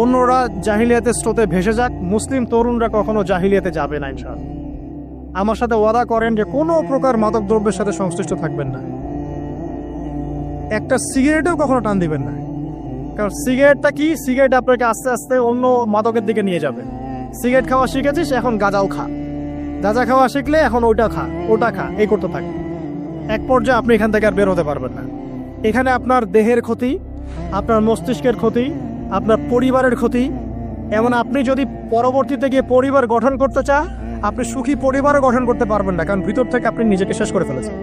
অন্যরা জাহিলিয়াতের স্রোতে ভেসে যাক, মুসলিম তরুণরা কখনো জাহিলিয়াতে যাবে না ইনশাআল্লাহ। আমার সাথে ওয়াদা করেন যে কোনো প্রকার মাদক দ্রব্যের সাথে সংশ্লিষ্ট থাকবেন না। একটা সিগারেটেও কখনো টান দিবেন না, কারণ সিগারেটটা কি? সিগারেট আপনাকে আস্তে আস্তে অন্য মাদকের দিকে নিয়ে যাবে। সিগারেট খাওয়া শিখেছিস, এখন গাঁজাও খা। যা খাওয়া শিখলে এখন ওটা খা এই করতে থাকে। এক পর্যায়ে আপনি এখান থেকে আর বের হতে পারবেন না। এখানে আপনার দেহের ক্ষতি, আপনার মস্তিষ্কের ক্ষতি, আপনার পরিবারের ক্ষতি। এমন আপনি যদি পরবর্তীতে গিয়ে পরিবার গঠন করতে চান, আপনি সুখী পরিবারও গঠন করতে পারবেন না, কারণ ভিতর থেকে আপনি নিজেকে শেষ করে ফেলেছেন।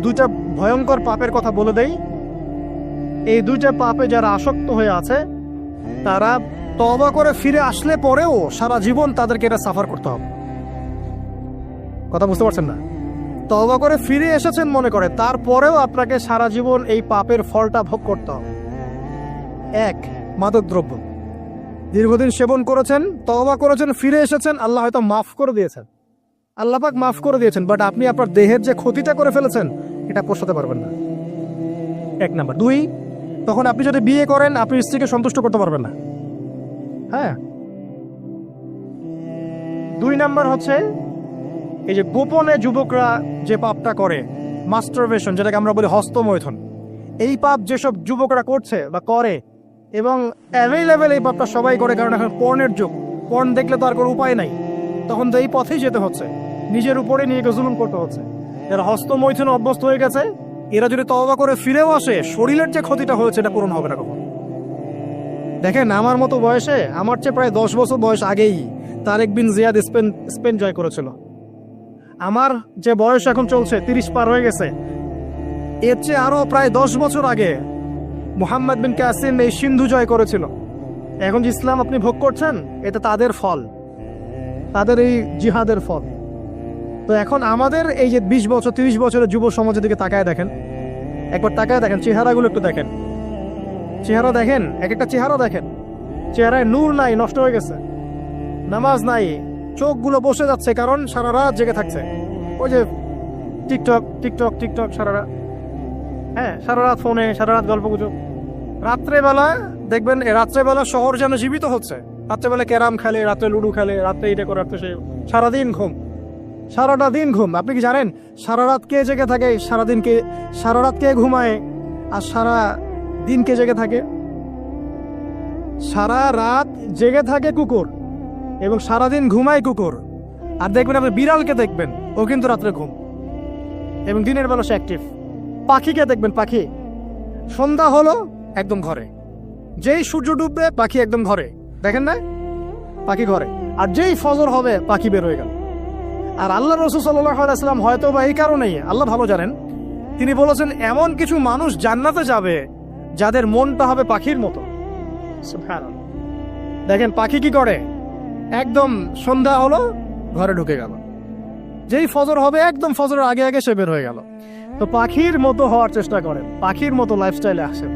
দুইটা ভয়ঙ্কর পাপের কথা বলে দেই। এই দুইটা পাপে যারা আসক্ত হয়ে আছে, তারা তওবা করে ফিরে আসলে পরেও সারা জীবন তাদেরকে এটা সাফার করতে হবে। কথা বুঝতে পারছেন না? তওবা করে ফিরে এসেছেন মনে করে, তারপরেও আপনাকে সারা জীবন এই পাপের ফলটা ভোগ করতে হবে। এক, মাদকদ্রব্য দীর্ঘদিন সেবন করেছেন, তওবা করেছেন, ফিরে এসেছেন, আল্লাহ হয়তো মাফ করে দিয়েছেন, আল্লাহ পাক মাফ করে দিয়েছেন, বাট আপনি আপনার দেহের যে ক্ষতিটা করে ফেলেছেন এটা পোষাতে পারবেন না। এক নাম্বার। দুই, তখন আপনি যদি বিয়ে করেন, আপনি স্ত্রীকে সন্তুষ্ট করতে পারবেন না। হ্যাঁ। দুই নাম্বার হচ্ছে এই যে গোপনে যুবকরা যে পাপটা করে, মাস্টারবেশন, যেটাকে আমরা বলি হস্তমৈথুন, এই পাপ যেসব যুবকরা করছে বা করে, এবং অ্যাভেলেবেল এই পাপটা সবাই করে, কারণ এখন পর্নের যুগ, পর্ন দেখলে তো আর কোনো উপায় নাই, তখন তো এই পথেই যেতে হচ্ছে, নিজের উপরে নিজেকে জুলুম করতে হচ্ছে। যারা হস্তমৈথুন অভ্যস্ত হয়ে গেছে, এরা যদি তওবা করে ফিরেও আসে, শরীরের যে ক্ষতিটা হয়েছে এটা পূরণ হবে না কখন। দেখেন, আমার মতো বয়সে, আমার চেয়ে প্রায় 10 বছর বয়স আগেই তারেক বিন জিয়াদ স্পেন জয় করেছিল। আমার যে বয়স এখন চলছে 30 পার হয়ে গেছে, এর চেয়ে আরো প্রায় 10 বছর আগে মুহাম্মদ বিন কাসিম এই সিন্ধু জয় করেছিল। এখন যে ইসলাম আপনি ভোগ করছেন, এটা তাদের ফল, তাদের এই জিহাদের ফল। তো এখন আমাদের এই যে 20 বছর 30 বছরের যুব সমাজের দিকে তাকায় দেখেন, একবার তাকায় দেখেন, চেহারাগুলো একটু দেখেন, চেহারা দেখেন, এক একটা চেহারা দেখেন, চেহারায় নূর নাই, নষ্ট হয়ে গেছে, নামাজ নাই, চোখগুলো বসে যাচ্ছে, কারণ সারা রাত জেগে থাকছে। ওই যে টিকটক টিকটক টিকটক সারা রাত, হ্যাঁ, সারা রাত ফোনে, সারা রাত গল্প গুজব। রাত্রেবেলা দেখবেন, রাত্রেবেলা শহর যেন জীবিত হচ্ছে। রাত্রেবেলা ক্যারাম খেলে, রাত্রে লুডু খেলে, রাত্রে এটা করে, রাত্রে সে, সারাদিন ঘুম, সারাটা দিন ঘুম। আপনি কি জানেন সারা রাত কে জেগে থাকে, সারা রাত কে ঘুমায়, আর সারা দিন কে জেগে থাকে? সারা রাত জেগে থাকে কুকুর, এবং সারাদিন ঘুমায় কুকুর। আর দেখবেন আপনি বিড়ালকে দেখবেন, ও কিন্তু রাত্রে ঘুম, এবং দিনের বেলা সে অ্যাক্টিভ। পাখিকে দেখবেন, পাখি সন্ধ্যা হলো একদম ঘরে, যেই সূর্য ডুববে পাখি একদম ঘরে, দেখেন না, পাখি ঘরে। আর যেই ফজর হবে পাখি বের হয়ে গেল। আর আল্লাহ রাসূল সাল্লাল্লাহু আলাইহি ওয়াসাল্লাম হয়তো বা এই কারণেই, আল্লাহ ভালো জানেন, তিনি বলেছেন এমন কিছু মানুষ জান্নাতে যাবে যাদের মনটা হবে পাখির মতো। সুবহানাল্লাহ। দেখেন পাখি কি করে, একদম সন্ধ্যা হলো ঘরে ঢুকে গেল, যেই ফজর হবে একদম ফজরের আগে আগে সে বের হয়ে গেল। তো পাখির মতো হওয়ার চেষ্টা করেন, পাখির মতো লাইফস্টাইলে আসেন,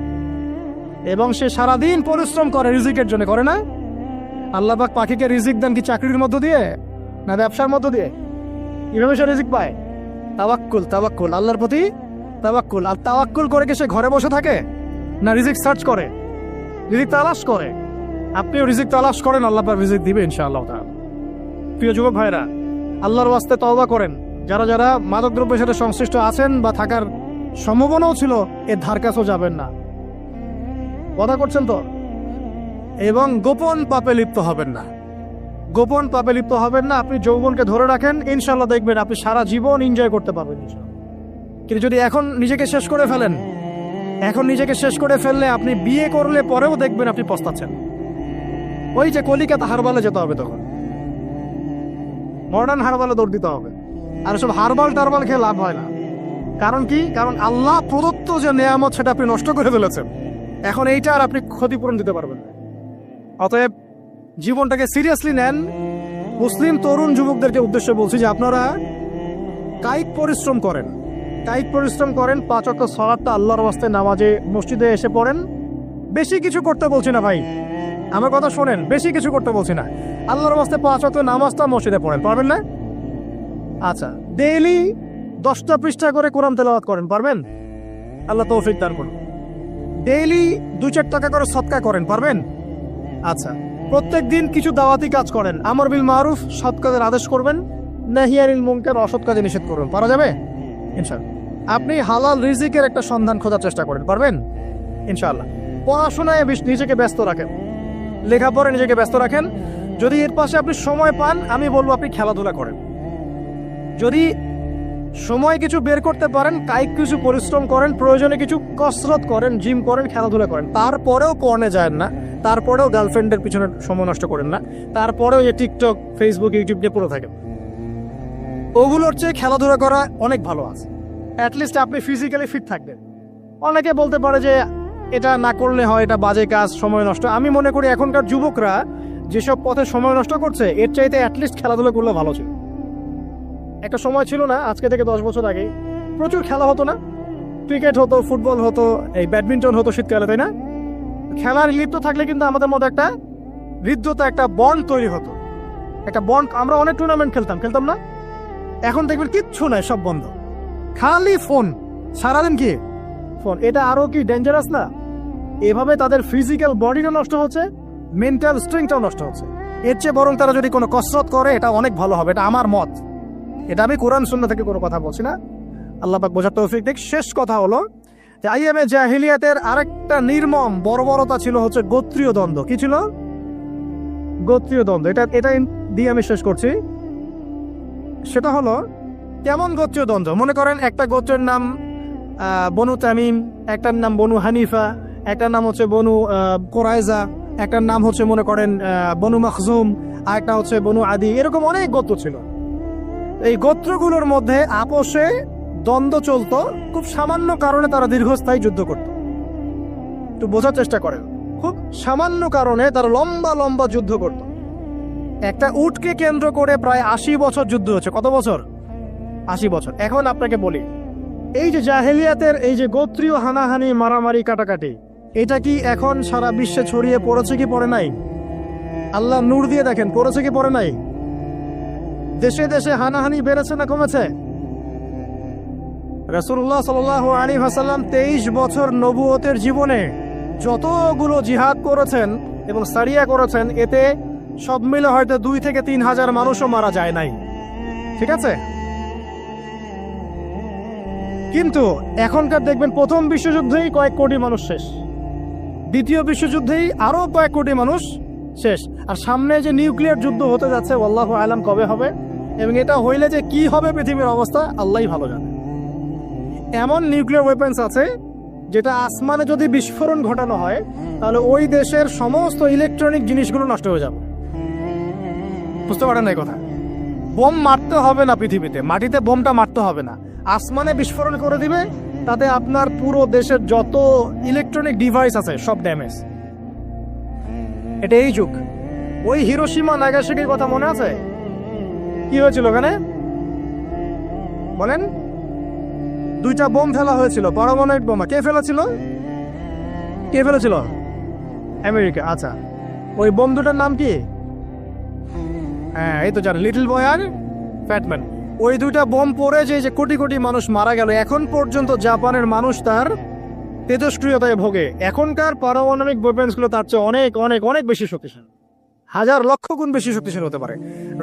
এবং সে সারাদিন পরিশ্রম করে রিজিকের জন্য, করে না? আল্লাহ পাক পাখিকে রিজিক দেন কি চাকরির মধ্য দিয়ে, না ব্যবসার মধ্য দিয়ে? কিভাবে সে রিজিক পায়? তাওয়াক্কুল, তাওয়াক্কুল, আল্লাহর প্রতি তাওয়াক্কুল। আর তাওয়াক্কুল করে কি সে ঘরে বসে থাকে, না রিজিক সার্চ করে, রিজিক তালাশ করে? আপনিও রিজিক তালাশ করেন, আল্লাহ পাক রিজিক দিবে ইনশাআল্লাহ তাআলা। প্রিয় যুবক ভাইরা, আল্লাহর ওয়াস্তে তওবা করেন। যারা যারা মাদকদ্রব্যের সাথে সংশ্লিষ্ট আছেন বা থাকার সম্ভাবনাও ছিল, এর ধার কাছেও যাবেন না। কথা করছেন তো? এবং গোপন পাপে লিপ্ত হবেন না, গোপন পাপে লিপ্ত হবেন না। আপনি যৌবনকে ধরে রাখেন, ইনশাল্লাহ দেখবেন আপনি সারা জীবন এনজয় করতে পারবেন ইনশাল্লাহ। কিন্তু যদি এখন নিজেকে শেষ করে ফেলেন, এখন নিজেকে শেষ করে ফেললে আপনি বিয়ে করলে পরেও দেখবেন আপনি পস্তাচ্ছেন। ওই যে কলিকাতা হারবালে যেতে হবে, তখন মডার্ন হারবালে দৌড় দিতে হবে। আর সব হারবাল টারবাল খেয়ে লাভ হয় না। কারণ কি? কারণ আল্লাহ প্রদত্ত যে নেয়ামত সেটা আপনি নষ্ট করে ফেলেছেন। এখন এইটা আর আপনি ক্ষতিপূরণ দিতে পারবেন না। অতএব জীবনটাকে সিরিয়াসলি নেন। মুসলিম তরুণ যুবকদেরকে উদ্দেশ্যে বলছি যে আপনারা কায়িক পরিশ্রম করেন, কায়িক পরিশ্রম করেন। 5 ওয়াক্ত সালাতটা আল্লাহর ওয়াস্তে নামাজে মসজিদে এসে পড়েন। বেশি কিছু করতে বলছি না ভাই, আমার কথা শোনেন, বেশি কিছু করতে বলছি না। আল্লাহর ওয়াস্তে 5 ওয়াক্ত নামাজটা মসজিদে পড়েন, পারবেন না? আচ্ছা, ডেইলি 10টা পৃষ্ঠা করে কোরআন তেলাওয়াত করেন, পারবেন? আল্লাহ তৌফিক দান করুন। ডেইলি 2-4 টাকা করে সদকা করেন, পারবেন? আচ্ছা, প্রত্যেক দিন কিছু দাওয়াতি কাজ করেন, আমর বিল মারুফ, সৎ কাজের আদেশ করবেন, নাহি আনিল মুনকার, অসৎ কাজে নিষেধ করবেন, পারা যাবে ইনশাআল্লাহ। আপনি হালাল রিজিকের একটা সন্ধান খোঁজার চেষ্টা করেন, পারবেন ইনশাআল্লাহ। পড়াশোনায় নিজেকে ব্যস্ত রাখেন, লেখাপড়ায় নিজেকে ব্যস্ত রাখেন। যদি এর পাশে আপনি সময় পান, আমি বলবো আপনি খেলাধুলা করেন। যদি সময় কিছু বের করতে পারেন, কায়িক কিছু পরিশ্রম করেন, প্রয়োজনে কিছু কসরত করেন, জিম করেন, খেলাধুলা করেন, তারপরেও পর্নে যায় না, তারপরেও গার্লফ্রেন্ডের পিছনে সময় নষ্ট করেন না, তারপরেও এই টিকটক, ফেসবুক, ইউটিউব দিয়ে পড়ে থাকেন, ওগুলোর চেয়ে খেলাধুলা করা অনেক ভালো আছে। অ্যাটলিস্ট আপনি ফিজিক্যালি ফিট থাকবেন। অনেকে বলতে পারে যে এটা না করলে হয়, এটা বাজে কাজ, সময় নষ্ট। আমি মনে করি এখনকার যুবকরা যেসব পথে সময় নষ্ট করছে, এর চাইতে অ্যাটলিস্ট খেলাধুলা করলে ভালো ছিল। একটা সময় ছিল না, আজকে থেকে 10 বছর আগে প্রচুর খেলা হতো না? ক্রিকেট হতো, ফুটবল হতো, এই ব্যাডমিন্টন হতো শীতকালে, তাই না? খেলার লিপ্ত থাকলে কিন্তু আমাদের মধ্যে একটা হৃদ্যতা, একটা বন্ড তৈরি হতো, একটা বন্ড। আমরা অনেক টুর্নামেন্ট খেলতাম না? এখন দেখবেন কিচ্ছু নাই, সব বন্ধ, খালি ফোন, সারাদিন কি ফোন। এটা আরো কি ডেঞ্জারাস না? এভাবে তাদের ফিজিক্যাল বডিটা নষ্ট হচ্ছে, মেন্টাল স্ট্রেংথটাও নষ্ট হচ্ছে। এর চেয়ে বরং তারা যদি কোনো কসরত করে, এটা অনেক ভালো হবে। এটা আমার মত, এটা আমি কোরআন সুন্নাহ থেকে কোনো কথা বলছি না। আল্লাহ পাক বোঝার তৌফিক দেখ। শেষ কথা হলো যে আইয়ামে জাহিলিয়াতের আরেকটা নির্মম বর্বরতা ছিল হচ্ছে গোত্রীয় দ্বন্দ্ব। কি ছিল? গোত্রীয় দ্বন্দ্ব। এটা দিয়ে আমি শেষ করছি। সেটা হলো কেমন গোত্রীয় দ্বন্দ্ব? মনে করেন একটা গোত্রের নাম বনু তামিম, একটার নাম বনু হানিফা, একটার নাম হচ্ছে বনু কোরাইজা, একটার নাম হচ্ছে মনে করেন বনু মাখজুম, আর একটা হচ্ছে বনু আদি। এরকম অনেক গোত্র ছিল। এই গোত্রগুলোর মধ্যে আপোষে দ্বন্দ্ব চলতো, খুব সামান্য কারণে তারা দীর্ঘস্থায়ী যুদ্ধ করত। একটু বোঝার চেষ্টা করেন, খুব সামান্য কারণে তারা লম্বা লম্বা যুদ্ধ করত। একটা উটকে কেন্দ্র করে প্রায় 80 বছর যুদ্ধ হচ্ছে। কত বছর? 80 বছর। এখন আপনাকে বলি, এই যে জাহেলিয়াতের এই যে গোত্রীয় হানাহানি, মারামারি, কাটাকাটি, এটা কি এখন সারা বিশ্বে ছড়িয়ে পড়েছে কি পড়ে নাই? আল্লাহ নূর দিয়ে দেখেন, পড়েছে কি পড়ে নাই? দেশে দেশে হানাহানি বেড়েছে না কমেছে? রাসূলুল্লাহ সাল্লাল্লাহু আলাইহি ওয়াসাল্লাম 23 বছর নবুয়তের জীবনে যতগুলো জিহাদ করেছেন এবং সারিয়া করেছেন, এতে সব মিলে হয়তো 2 থেকে 3 হাজার মানুষও মারা যায় নাই। ঠিক আছে? কিন্তু এখনকার দেখবেন প্রথম বিশ্বযুদ্ধেই কয়েক কোটি মানুষ শেষ, দ্বিতীয় বিশ্বযুদ্ধেই আরো কয়েক কোটি মানুষ শেষ, আর সামনে যে নিউক্লিয়ার যুদ্ধ হতে যাচ্ছে, আল্লাহু আলাম কবে হবে, এবং এটা হইলে যে কি হবে পৃথিবীর অবস্থা আল্লাহই ভালো জানে। এমন নিউক্লিয়ার ওয়েপন্স আছে যেটা আসমানে যদি বিস্ফোরণ ঘটানো হয়, তাহলে ওই দেশের সমস্ত ইলেকট্রনিক জিনিসগুলো নষ্ট হয়ে যাবে। বুঝতে পারেন এই কথা? বোম মারতে হবে না পৃথিবীতে, মাটিতে বোমটা মারতে হবে না, আসমানে বিস্ফোরণ করে দিবে, তাতে আপনার পুরো দেশের যত ইলেকট্রনিক ডিভাইস আছে সব ড্যামেজ। এটা এই যুগ। ওই হিরোশিমা নাগাসাকির কথা মনে আছে? কি হয়েছিল ওখানে বলেন? 2টা বোম ফেলা হয়েছিল, পারমাণবিক বোমা। কে ফেলেছিল? আমেরিকা। আচ্ছা, ওই বোম দুটার নাম কি? হ্যাঁ, এই তো জানেন, লিটল বয় আর ফ্যাটম্যান। ওই 2টা বোম পড়ে যে কোটি কোটি মানুষ মারা গেল, এখন পর্যন্ত জাপানের মানুষ তার তেজস্ক্রিয়তায় ভোগে। এখনকার পারমাণবিক ওয়েপন্সগুলো তার চেয়ে অনেক অনেক অনেক বেশি শক্তিশালী, হাজার লক্ষ গুণ বেশি শক্তিশালী হতে পারে।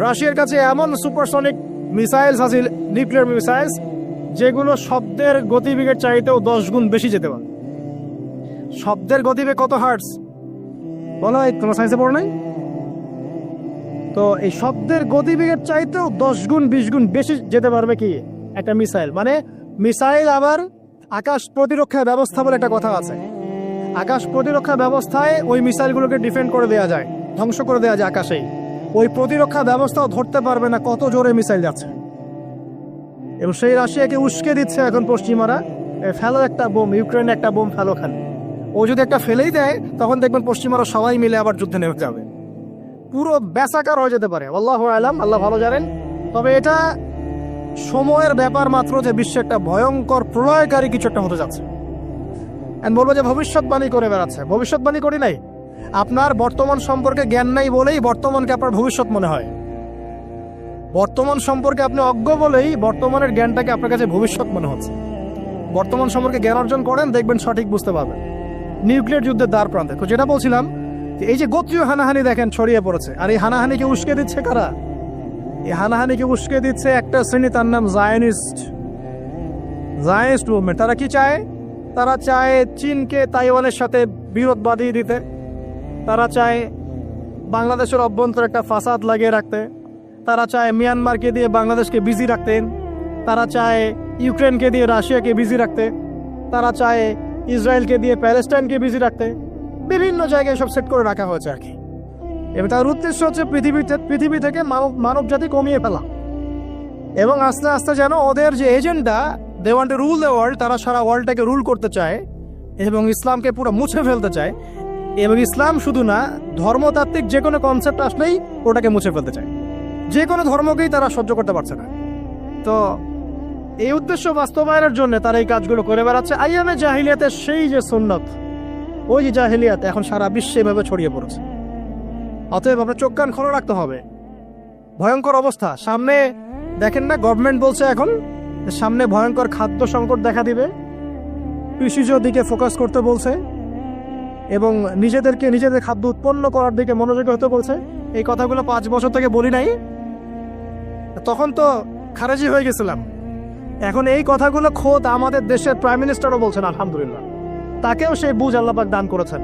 রাশিয়ার কাছে এমন সুপারসনিক মিসাইলস আছে, নিউক্লিয়ার মিসাইলস, যেগুলো শব্দের গতিবেগের চাইতেও 10 গুণ বেশি যেতে পারে। শব্দের গতিবেগ কত হার্টস বলো? তোমার সায়েন্সে পড়ো নাই? তো এই শব্দের গতিবেগের চাইতেও 10 গুণ 20 গুণ বেশি যেতে পারবে কি একটা মিসাইল। মানে মিসাইল আবার আকাশ প্রতিরক্ষা ব্যবস্থা বলে একটা কথা আছে। আকাশ প্রতিরক্ষা ব্যবস্থায় ওই মিসাইলগুলোকে ডিফেন্ড করে দেওয়া যায়, ধ্বংস করে দেওয়া যায় আকাশেই। ওই প্রতিরক্ষা ব্যবস্থাও ধরতে পারবে না কত জোরে মিসাইল যাচ্ছে। এবং সেই রাশিয়াকে উস্কে দিচ্ছে এখন পশ্চিমারা, ফেলো একটা বোম, ইউক্রেনে একটা বোম ফেলো খালি। ও যদি একটা ফেলেই দেয়, তখন দেখবেন পশ্চিমারা সবাই মিলে আবার যুদ্ধে নেমে যাবে, পুরো বেসাকার হয়ে যেতে পারে। আল্লাহু আলাম, আল্লাহ ভালো জানেন। তবে এটা সময়ের ব্যাপার মাত্র যে বিশ্বে একটা ভয়ঙ্কর প্রলয়কারী কিছু একটা হতে যাচ্ছে। বলবো যে ভবিষ্যৎবাণী করে বেড়াচ্ছে। ভবিষ্যৎবাণী করি নাই, আপনার বর্তমান সম্পর্কে জ্ঞান নাই বলেই বর্তমানকে আপনার ভবিষ্যৎ মনে হয়। বর্তমান সম্পর্কে আপনি অজ্ঞ বলেই বর্তমানের জ্ঞানটাকে আপনার কাছে ভবিষ্যৎ মনে হচ্ছে। বর্তমান সম্পর্কে জ্ঞান অর্জন করেন, দেখবেন সঠিক বুঝতে পারবেন। নিউক্লিয়ার যুদ্ধের দ্বার প্রান্তে তো যেটা বলছিলাম, এই যে গোত্রীয় হানাহানি দেখেন ছড়িয়ে পড়েছে, আর এই হানাহানিকে উস্কে দিচ্ছে কারা? এই হানাহানিকে উস্কে দিচ্ছে একটা শ্রেণী, তার নাম জায়নিস্ট মুভমেন্ট। তারা কি চায়? তারা চায় চীনকে তাইওয়ানের সাথে বিরোধ বাঁধিয়ে দিতে। তারা চায় বাংলাদেশের অভ্যন্তরে একটা ফাসাদ লাগিয়ে রাখতে, তারা চায় মিয়ানমারকে দিয়ে বাংলাদেশকে বিজি রাখতেন, তারা চায় ইউক্রেনকে দিয়ে রাশিয়াকে বিজি রাখতে, তারা চায় ইসরায়েলকে দিয়ে প্যালেস্টাইনকে বিজি রাখতে, বিভিন্ন জায়গায় সব সেট করে রাখা হয়েছে আর কি। এবং তার উদ্দেশ্য হচ্ছে পৃথিবী থেকে মানব জাতি কমিয়ে ফেলা, এবং আস্তে আস্তে যেন ওদের যে agenda, they want to rule the world, তারা সারা ওয়ার্ল্ডটাকে রুল করতে চায় এবং ইসলামকে পুরো মুছে ফেলতে চায়। এবং ইসলাম শুধু না, ধর্মতাত্ত্বিক যে কোনো কনসেপ্ট আসলেই ওটাকে মুছে ফেলতে চায়। যে কোনো ধর্মকেই তারা সহ্য করতে পারছে না। তো এই উদ্দেশ্য বাস্তবায়নের জন্য তারা এই কাজগুলো করে বেড়াচ্ছে। আইয়ামে জাহিলিয়াতের সেই যে সুন্নত, ওই যে জাহিলিয়াত এখন সারা বিশ্বে এভাবে ছড়িয়ে পড়েছে। অতএব আপনার চোখ কান খোলা রাখতে হবে। ভয়ঙ্কর অবস্থা সামনে, দেখেন না, গভর্নমেন্ট বলছে এখন সামনে ভয়ঙ্কর খাদ্য সংকট দেখা দিবে, কৃষিজ দিকে ফোকাস করতে বলছে এবং নিজেদের খাদ্য উৎপন্ন করার দিকে মনোযোগী হতে বলছে। এই কথাগুলো 5 বছর থেকে বলি নাই, তখন তো খারেজি হয়ে গেছিলাম। এখন এই কথাগুলো খোদ আমাদের দেশের প্রাইম মিনিস্টারও বলছেন, আলহামদুলিল্লাহ, তাকেও সেই বুঝ আল্লাহ পাক দান করেছেন।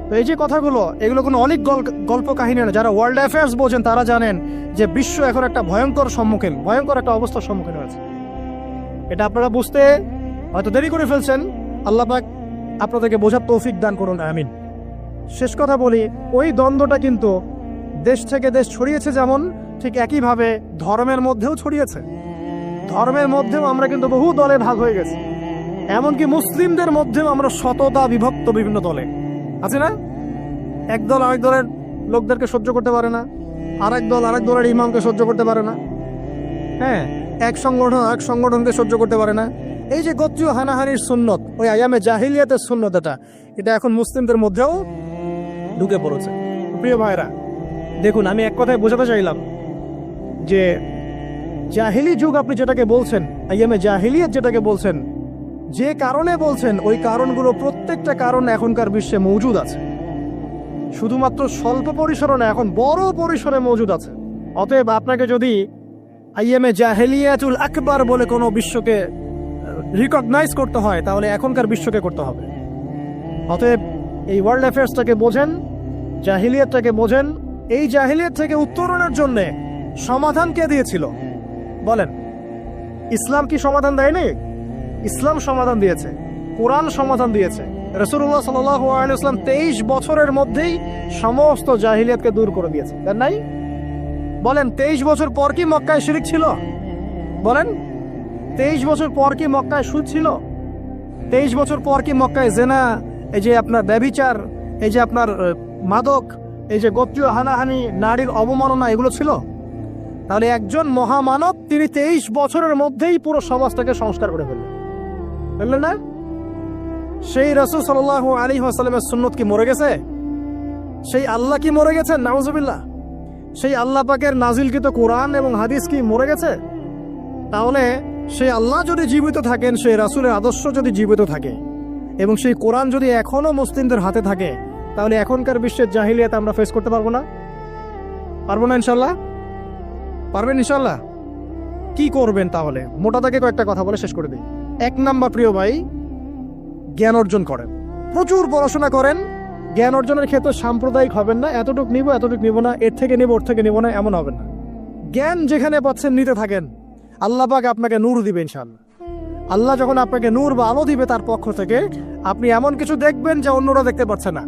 তো এই যে কথাগুলো, এগুলো কোনো অনেক গল্প কাহিনী না। যারা ওয়ার্ল্ড অ্যাফেয়ার্স বোঝেন তারা জানেন যে বিশ্ব এখন একটা ভয়ঙ্কর একটা অবস্থার সম্মুখীন হয়েছে। এটা আপনারা বুঝতে হয়তো দেরি করে ফেলছেন। আল্লাহ পাক আপনাদেরকে বোঝার তৌফিক দান করুন, আমিন। শেষ কথা বলি, ওই দ্বন্দ্বটা কিন্তু দেশ থেকে দেশ ছড়িয়েছে, যেমন ঠিক একইভাবে ধর্মের মধ্যেও ছড়িয়েছে। ধর্মের মধ্যেও আমরা কিন্তু বহু দলে ভাগ হয়ে গেছি। এমনকি মুসলিমদের মধ্যেও আমরা শততা বিভক্ত বিভিন্ন দলে আছে না? এক দল আরেক দলের লোকদেরকে সহ্য করতে পারে না, আরেক দল আরেক দলের ইমামকে সহ্য করতে পারে না, হ্যাঁ, এক সংগঠনকে সহ্য করতে পারে না। এই যে গোত্রীয় হানাহানির সুন্নত, ওই আয়ামে জাহিলিয়াতের সুন্নত, এটা এখন মুসলিমদের মধ্যেও ঢুকে পড়েছে। প্রিয় ভাইরা, দেখুন, আমি এক কথায় বোঝাতে চাইলাম যে জাহিলি যুগ আপনি যেটাকে বলছেন, আয়ামে জাহিলিয়াত যেটাকে বলছেন, যে কারণে বলছেন, ওই কারণগুলো প্রত্যেকটা কারণ এখনকার বিশ্বে মজুদ আছে। শুধুমাত্র স্বল্প পরিসরে না, এখন বড় পরিসরে মজুদ আছে। অতএব আপনাকে যদি আইএমএ জাহেলিয়াতুল আকবার বলে কোনো বিশ্বকে রিকগনাইজ করতে হয়, তাহলে এখনকার বিশ্বকে করতে হবে। অতএব এই ওয়ার্ল্ড অ্যাফেয়ার্সটাকে বোঝেন, জাহিলিয়াতটাকে বোঝেন। এই জাহিলিয়াত থেকে উত্তরণের জন্যে সমাধান কে দিয়েছিল বলেন? ইসলাম কি সমাধান দেয়নি? ইসলাম সমাধান দিয়েছে, কোরআন সমাধান দিয়েছে। রাসূলুল্লাহ সাল্লাল্লাহু আলাইহি ওয়াসাল্লাম 23 বছরের মধ্যেই সমস্ত জাহিলিয়াতকে দূর করে দিয়েছে, তাই নাই? বলেন, 23 বছর পর কি মক্কায় শিরক ছিল? বলেন, 23 বছর পর কি মক্কায় সুদ ছিল? 23 বছর পর কি মক্কায় জেনা, এই যে আপনার ব্যভিচার, এই যে আপনার মাদক, এই যে গোত্রীয় হানাহানি, নারীর অবমাননা, এগুলো ছিল? তাহলে একজন মহামানব, তিনি 23 বছরের মধ্যেই পুরো সমাজটাকে সংস্কার করে ফেললেন, বুঝলেন না? সেই রাসূল সাল্লাল্লাহু আলাইহি ওয়াসাল্লামের সুন্নত কি মরে গেছে? সেই আল্লাহ কি মরে গেছেন? নাউজুবিল্লাহ। সেই আল্লাহ পাকের নাজিলকৃত কোরআন এবং হাদিস কি মরে গেছে? তাহলে সেই আল্লাহ যদি জীবিত থাকেন, সেই রাসূলের আদর্শ যদি জীবিত থাকে এবং সেই কোরআন যদি এখনো মুসলিমদের হাতে থাকে, তাহলে এখনকার বিশ্বের জাহিলিয়াত আমরা ফেস করতে পারবো না? পারবো না ইনশাল্লাহ? পারবেন ইনশাল্লাহ? কি করবেন তাহলে? মোটা দাগে কয়েকটা কথা বলে শেষ করে দিই। 1 নাম্বার, প্রিয় ভাই, জ্ঞান অর্জন করেন, প্রচুর পড়াশোনা করেন। জ্ঞান অর্জনের ক্ষেত্রে সাম্প্রদায়িক হবেন না, এতটুক নিব না, এর থেকে নিব, ওর থেকে নিব না, এমন হবেন না। জ্ঞান যেখানে পাচ্ছেন নিতে থাকেন। আল্লাহ পাক আপনাকে নূর দিবে ইনশাআল্লাহ। আল্লাহ যখন আপনাকে নূর বা আলো দিবে তার পক্ষ থেকে, আপনি এমন কিছু দেখবেন যা অন্যরা দেখতে পাচ্ছে না।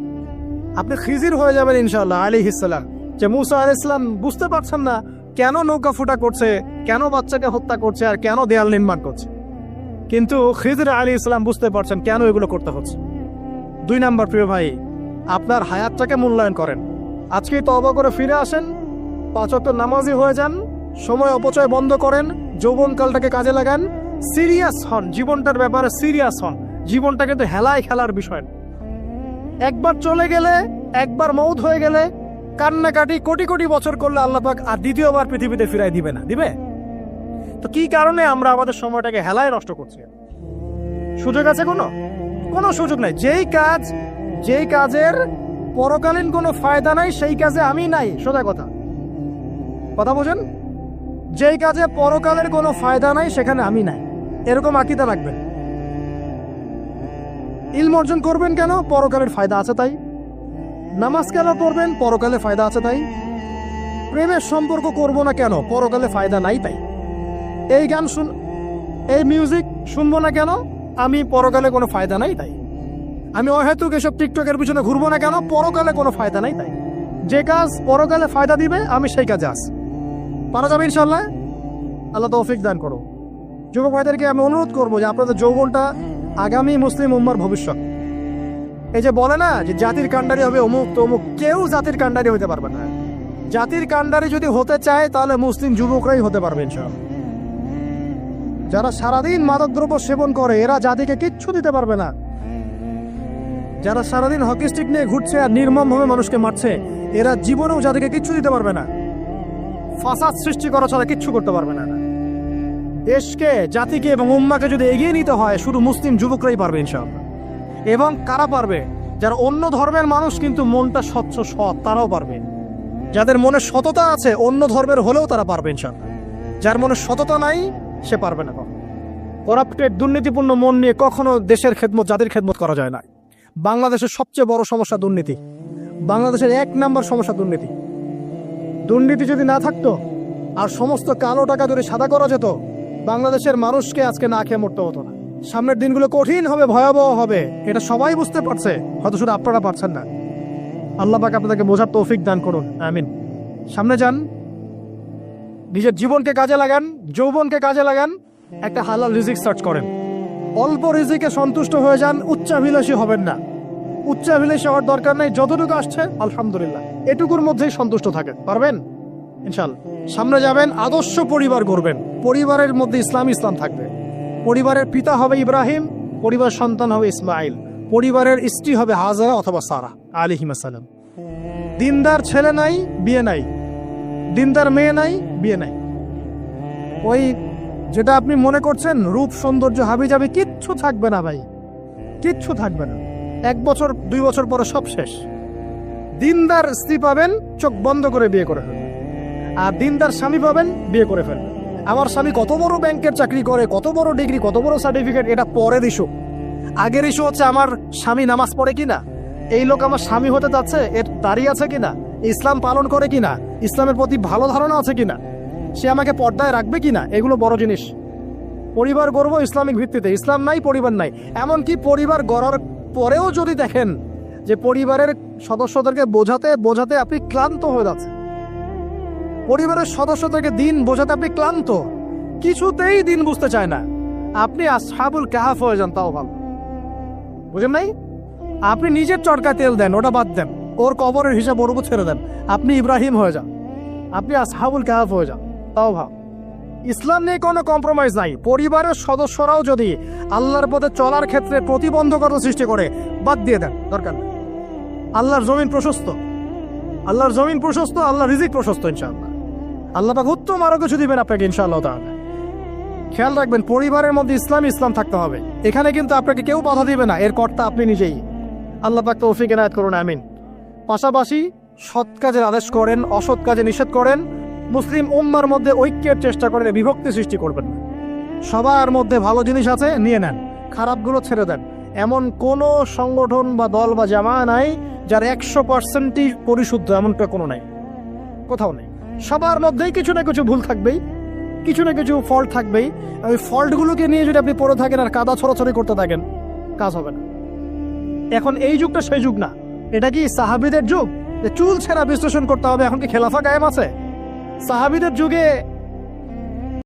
আপনি খিজির হয়ে যাবেন ইনশাআল্লাহ আলাইহিস সালাম। যে মুসা আলাইহিস সালাম বুঝতে পারছেন না কেন নৌকা ফুটা করছে, কেন বাচ্চাকে হত্যা করছে, আর কেন দেয়াল নির্মাণ করছে, কিন্তু খিজির আলাইহিস সালাম বুঝতে পারছেন কেন এগুলো করতে হচ্ছে। 2 নাম্বার, প্রিয় ভাই, আপনার হায়াতটাকে মূল্যায়ন করেন। আজকেই তওবা করে ফিরে আসেন, 5 ওয়াক্ত নামাজি হয়ে যান, সময় অপচয় বন্ধ করেন, যৌবনকালটাকে কাজে লাগান, সিরিয়াস হন, জীবনটার ব্যাপারে সিরিয়াস হন। জীবনটা কিন্তু হেলায় খেলার বিষয় না। একবার চলে গেলে, একবার মৌত হয়ে গেলে কান্নাকাটি কোটি কোটি বছর করলে আল্লাহ পাক আর দ্বিতীয়বার পৃথিবীতে ফিরাই দিবে না, দিবে? তো কি কারণে আমরা আমাদের সময়টাকে হেলায় নষ্ট করছি? সুযোগ আছে? কোনো সুযোগ নাই। যেই কাজের পরকালীন কোনো ফায়দা নাই, সেই কাজে আমি নাই। সোজা কথা বোঝেন? যেই কাজে পরকালের কোনো ফায়দা নাই, সেখানে আমি নাই, এরকম আকীদা রাখবেন। ইলম অর্জন করবেন কেন? পরকালের ফায়দা আছে তাই। নামাজ কেন পড়বেন? পরকালে ফায়দা আছে তাই। প্রেমের সম্পর্ক করব না কেন? পরকালে ফায়দা নাই তাই। এই গান এই মিউজিক শুনবো না কেন? আমি পরকালে কোনো ফায়দা নাই তাই। আমি অহেতুক এসব টিকটকের পিছনে ঘুরবো না কেন? পরকালে কোনো ফায়দা নাই তাই। যে কাজ পরকালে ফায়দা দিবে আমি সেই কাজে আসি। পারা যাবে ইনশাল্লাহ। আল্লাহ তৌফিক দান করো। যুবক ভাইদেরকে আমি অনুরোধ করবো যে আপনাদের যৌবনটা আগামী মুসলিম উম্মার ভবিষ্যৎ। এই যে বলে না যে জাতির কাণ্ডারি হবে অমুক তমুক, কেউ জাতির কাণ্ডারি হতে পারবে না। জাতির কাণ্ডারি যদি হতে চায় তাহলে মুসলিম যুবকরাই হতে পারবে ইনশাআল্লাহ। যারা সারাদিন মাদকদ্রব্য সেবন করে এরা জাতিকে কিচ্ছু দিতে পারবে না। যারা সারাদিন হকি স্টিক নিয়ে ঘুরছে আর নির্মমভাবে মানুষকে মারছে এরা জীবনেও জাতিকে কিচ্ছু দিতে পারবে না। ফাসাদ সৃষ্টি করা ছাড়া কিচ্ছু করতে পারবে না। দেশকে, জাতিকে এবং উম্মাকে যদি এগিয়ে নিতে হয় শুধু মুসলিম যুবকরাই পারবে ইনশাআল্লাহ। এবং কারা পারবে? যারা অন্য ধর্মের মানুষ কিন্তু মনটা স্বচ্ছ সৎ, তারাও পারবে। যাদের মনে সততা আছে অন্য ধর্মের হলেও তারা পারবে ইনশাআল্লাহ। যার মনে সততা নাই সে পারবে না। করাপ্টেড, দুর্নীতিপূর্ণ মন নিয়ে কখনো দেশের খেদমত, জাতির খেদমত করা যায় না। বাংলাদেশের সবচেয়ে বড় সমস্যা দুর্নীতি। বাংলাদেশের 1 নম্বর সমস্যা দুর্নীতি। দুর্নীতি যদি না থাকতো আর সমস্ত কালো টাকা যদি সাদা করা যেত, বাংলাদেশের মানুষকে আজকে না খেয়ে মরতে হতো না। সামনের দিনগুলো কঠিন হবে, ভয়াবহ হবে, এটা সবাই বুঝতে পারছে, হয়তো শুধু আপনারা পারছেন না। আল্লাহ পাক আপনাদেরকে বোঝার তৌফিক দান করুন, আমিন। সামনে যান, নিজের জীবনকে কাজে লাগান, যৌবনকে কাজে লাগান, একটা হালাল রিজিক সার্চ করেন। অল্প রিজিকে সন্তুষ্ট হয়ে যান, উচ্চাভিলাষী হবেন না। উচ্চাভিলাষী হওয়ার দরকার নেই, যতটুকু আসছে আলহামদুলিল্লাহ, এটুকুর মধ্যেই সন্তুষ্ট থাকেন, পারবেন ইনশাআল্লাহ। সামনে যাবেন, আদর্শ পরিবার করবেন, পরিবারের মধ্যে ইসলাম থাকবে। পরিবারের পিতা হবে ইব্রাহিম, পরিবার সন্তান হবে ইসমাইল, পরিবারের স্ত্রী হবে হাজারা অথবা সারা আলাইহিস সালাম। দিনদার ছেলে নাই, বিয়ে নাই, দিনদার মেয়ে নাই, বিয়ে নাই। ওই যেটা আপনি মনে করছেন রূপ সৌন্দর্য হাবিজাবি, কিচ্ছু থাকবে না ভাই, কিচ্ছু থাকবে না। 1 বছর 2 বছর পরে সব শেষ। দিনদার স্ত্রী পাবেন, চোখ বন্ধ করে বিয়ে করে ফেলবেন। আর দিনদার স্বামী পাবেন, বিয়ে করে ফেলবেন। আমার স্বামী কত বড় ব্যাংকের চাকরি করে, কত বড় ডিগ্রি, কত বড় সার্টিফিকেট, এটা পরের ইস্যু। আগের ইস্যু হচ্ছে আমার স্বামী নামাজ পড়ে কিনা, এই লোক আমার স্বামী হতে যাচ্ছে, এর দাঁড়িয়ে আছে কিনা, ইসলাম পালন করে কিনা, ইসলামের প্রতি ভালো ধারণা আছে কিনা, সে আমাকে পর্দায় রাখবে কিনা, এগুলো বড় জিনিস। পরিবার গড়ব ইসলামিক ভিত্তিতে, ইসলাম নাই পরিবার নাই। এমনকি পরিবার গড়ার পরেও যদি দেখেন যে পরিবারের সদস্যদেরকে বোঝাতে বোঝাতে আপনি ক্লান্ত হয়ে যাচ্ছে, পরিবারের সদস্যদেরকে দিন বোঝাতে আপনি ক্লান্ত, কিছুতেই দিন বুঝতে চায় না, আপনি আসহাবুল কাহাফ হয়ে যান, তাও ভালো। বুঝেন নাই? আপনি নিজের চরকায় তেল দেন, ওটা বাদ দেন, ওর কবরের হিসাব ওর উপর ছেড়ে দেন, আপনি ইব্রাহিম হয়ে যান, আপনি আসহাবুল কাহাফ হয়ে যান, তাও ভালো। ইসলাম নিয়ে কোনো কম্প্রোমাইজ নাই। পরিবারের সদস্যরাও যদি আল্লাহর পথে চলার ক্ষেত্রে প্রতিবন্ধকতা সৃষ্টি করে, বাদ দিয়ে দেন, দরকার নেই। আল্লাহর জমিন প্রশস্ত, আল্লাহর জমিন প্রশস্ত, আল্লাহর রিজিক প্রশস্ত ইনশাআল্লাহ। আল্লাহ পাক উত্তম আরো কিছু দিবেন আপনাকে ইনশাআল্লাহ তাআলা। খেয়াল রাখবেন, পরিবারের মধ্যে ইসলাম থাকতে হবে। এখানে কিন্তু আপনাকে কেউ বাধা দিবে না, এর কর্তা আপনি নিজেই। আল্লাহ পাক তৌফিক এনায়েত করুন, আমিন। পাশাপাশি সৎ কাজের আদেশ করেন, অসৎ কাজে নিষেধ করেন। মুসলিম উম্মার মধ্যে ঐক্যের চেষ্টা করেন, বিভক্তি সৃষ্টি করবেন না। সবার মধ্যে ভালো জিনিস আছে, নিয়ে নেন, খারাপগুলো ছেড়ে দেন। এমন কোন সংগঠন বা দল বা জামা নাই যার 100%ই পরিশুদ্ধ, এমনটা কোনো নাই, কোথাও নেই। সবার মধ্যেই কিছু না কিছু ভুল থাকবেই, কিছু না কিছু ফল্ট থাকবেই। ওই ফল্টগুলোকে নিয়ে যদি আপনি পড়ে থাকেন আর কাদা ছড়াছড়ি করতে থাকেন, কাজ হবে না। এখন এই যুগটা সেই যুগ না। এটা কি সাহাবীদের যুগ যে চুল ছেঁড়া বিশ্লেষণ করতে হবে? এখন কি খেলাফা কায়েম আছে? সাহাবীদের যুগে